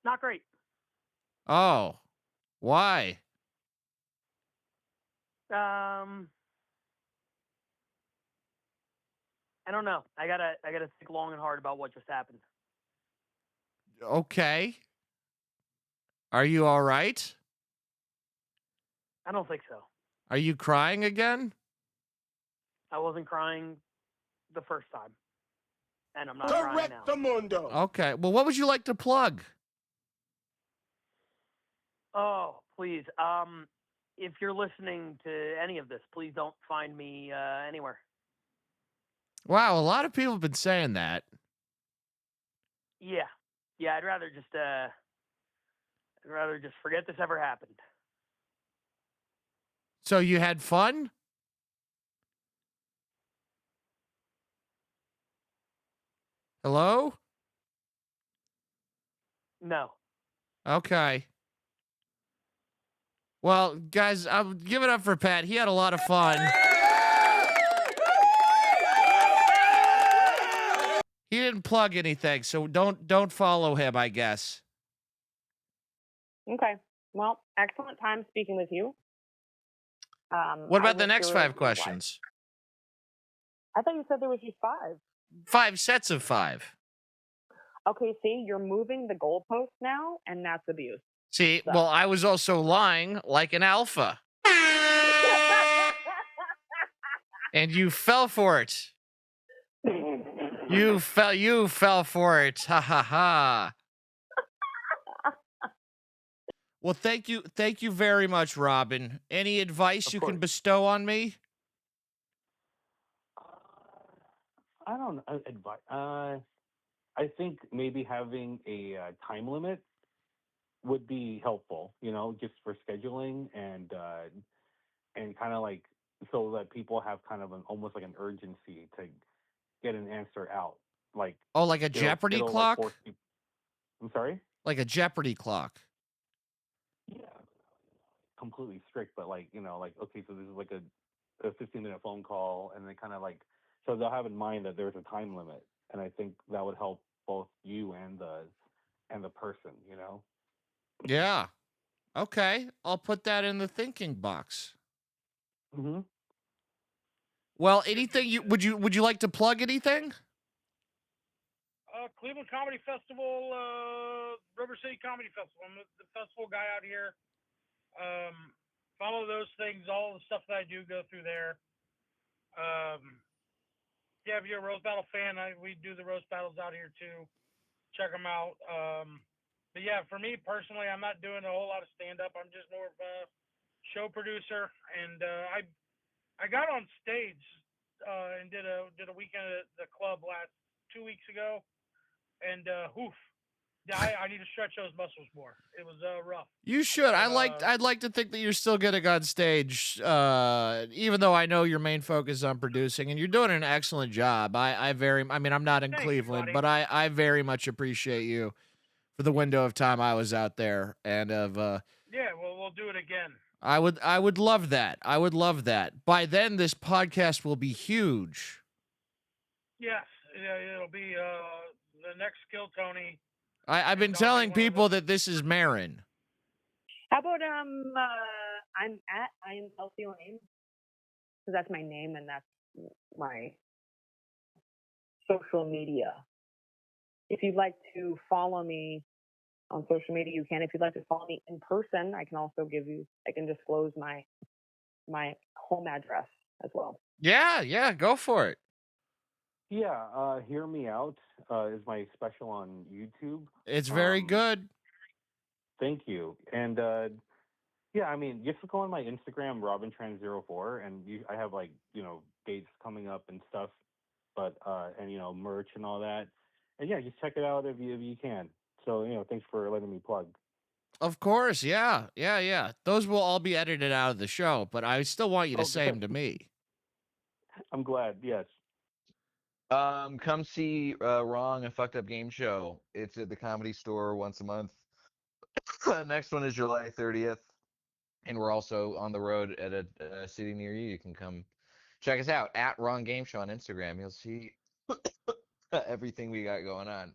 not great. Oh, why? I don't know. I gotta think long and hard about what just happened. Okay. Are you all right? I don't think so. Are you crying again? I wasn't crying the first time, and I'm not crying now. Correctamundo. Okay. Well, what would you like to plug? Oh, please. If you're listening to any of this, please don't find me anywhere. Wow, a lot of people have been saying that. Yeah. I'd rather just forget this ever happened. So you had fun? Hello? No. Okay. Well, guys, I'm give it up for Pat. He had a lot of fun. He didn't plug anything, so don't follow him, I guess. Okay. Well, excellent time speaking with you. What about the next 5 questions? I thought you said there was just 5. 5 sets of 5. Okay, see, you're moving the goalpost now, and that's abuse. See, well, I was also lying like an alpha. And you fell for it. You fell for it. Ha ha ha. Well, thank you very much, Robin. Any advice you can bestow on me? I don't know. Advice. I think maybe having a time limit would be helpful. Just for scheduling and kind of like so that people have kind of almost like an urgency to get an answer out. Like like a Jeopardy clock? I'm sorry? Like a Jeopardy clock. Yeah. Completely strict, but okay, so this is like a 15-minute phone call, and then kind of so they'll have in mind that there's a time limit, and I think that would help both you and the person. Yeah. Okay, I'll put that in the thinking box. Mm-hmm. Well, anything would you like to plug anything? Cleveland Comedy Festival, River City Comedy Festival. I'm the festival guy out here. Follow those things. All the stuff that I do go through there. Yeah, if you're a roast battle fan, we do the roast battles out here too. Check them out. But yeah, for me personally, I'm not doing a whole lot of stand up. I'm just more of a show producer, and I got on stage and did a weekend at the club 2 weeks ago, and I need to stretch those muscles more. It was rough. You should. I'd like to think that you're still getting on stage, even though I know your main focus is on producing, and you're doing an excellent job. I'm not in Cleveland, but I very much appreciate you for the window of time I was out there, and yeah, well, we'll do it again. I would love that. I would love that. By then, this podcast will be huge. Yes, it'll be the next Skill Tony. I've been telling people that this is Marin. How about I am Kelsey Lane, because that's my name and that's my social media. If you'd like to follow me on social media, you can. If you'd like to follow me in person, I can disclose my home address as well. Yeah, go for it. Yeah, Hear Me Out is my special on YouTube. It's very good. Thank you. And yeah, I mean, you have to go on my Instagram, RobinTran04, and I have like, dates coming up and stuff, but and merch and all that. And yeah, just check it out if you can. So, thanks for letting me plug. Of course, yeah. Those will all be edited out of the show, but I still want you to say them to me. I'm glad, yes. Come see Wrong, a Fucked Up Game Show. It's at the Comedy Store once a month. Next one is July 30th. And we're also on the road at a city near you. You can come check us out at Wrong Game Show on Instagram. You'll see everything we got going on.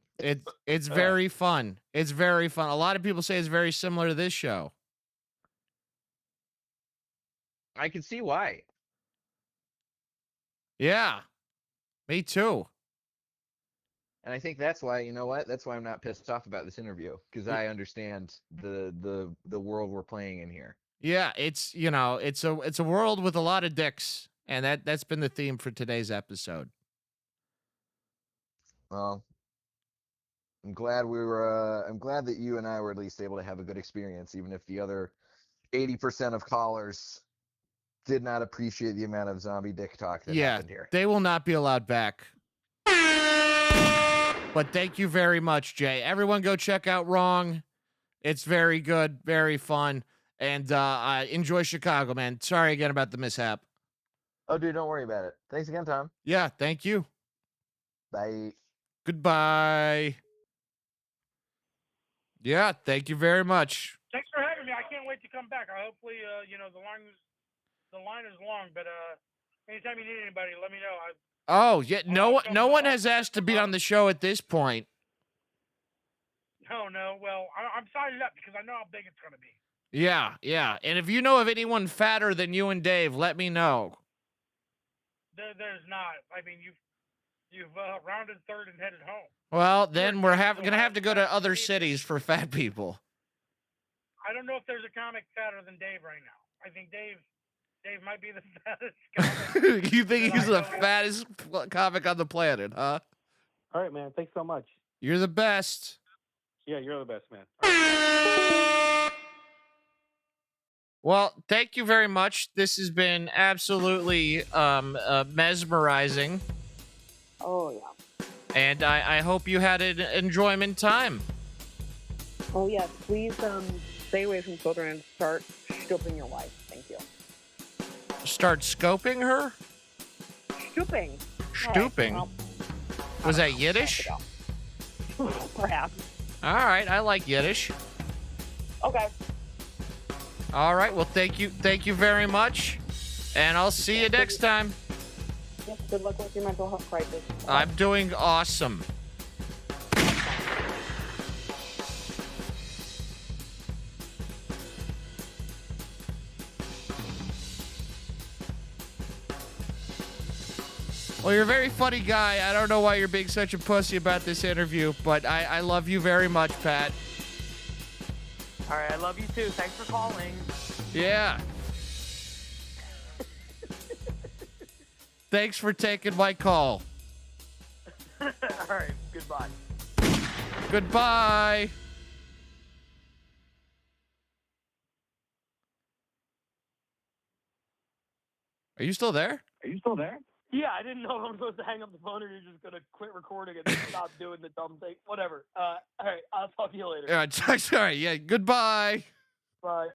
It's very fun. It's very fun. A lot of people say it's very similar to this show. I can see why. Yeah, me too. And I think that's why, you know what? That's why I'm not pissed off about this interview, because I understand the world we're playing in here. Yeah, it's a world with a lot of dicks, and that's been the theme for today's episode. Well, I'm glad I'm glad that you and I were at least able to have a good experience, even if the other 80% of callers did not appreciate the amount of zombie dick talk that happened here. They will not be allowed back. But thank you very much, Jay. Everyone go check out Wrong. It's very good, very fun. And enjoy Chicago, man. Sorry again about the mishap. Oh, dude, don't worry about it. Thanks again, Tom. Yeah, thank you. Bye. Goodbye. Yeah, thank you very much. Thanks for having me. I can't wait to come back. Hopefully, the line is long, but anytime you need anybody, let me know. Oh, yeah, no one has asked to be on the show at this point. No. Well, I'm signing up because I know how big it's going to be. Yeah. And if you know of anyone fatter than you and Dave, let me know. There's not. I mean, you've rounded third and headed home. Well, then we're going to have to go to other cities for fat people. I don't know if there's a comic fatter than Dave right now. I think Dave might be the fattest comic. You think he's the fattest comic on the planet, huh? All right, man. Thanks so much. You're the best. Yeah, you're the best, man. Well, thank you very much. This has been absolutely mesmerizing. Oh, yeah. And I hope you had an enjoyment time. Oh, yes. Please stay away from children and start scoping your wife. Thank you. Start scoping her? Stooping. Stooping? Right, was that Yiddish? Perhaps. All right, I like Yiddish. Okay. All right, well, thank you very much, and I'll see you next time. Yes, good luck with your mental health crisis. I'm doing awesome. Well, you're a very funny guy. I don't know why you're being such a pussy about this interview, but I love you very much, Pat. All right, I love you too. Thanks for calling. Yeah. Thanks for taking my call. All right, goodbye. Goodbye. Are you still there? Yeah, I didn't know if I'm supposed to hang up the phone or you're just going to quit recording and stop doing the dumb thing. Whatever. All right, I'll talk to you later. All right, sorry. Yeah, goodbye. Bye.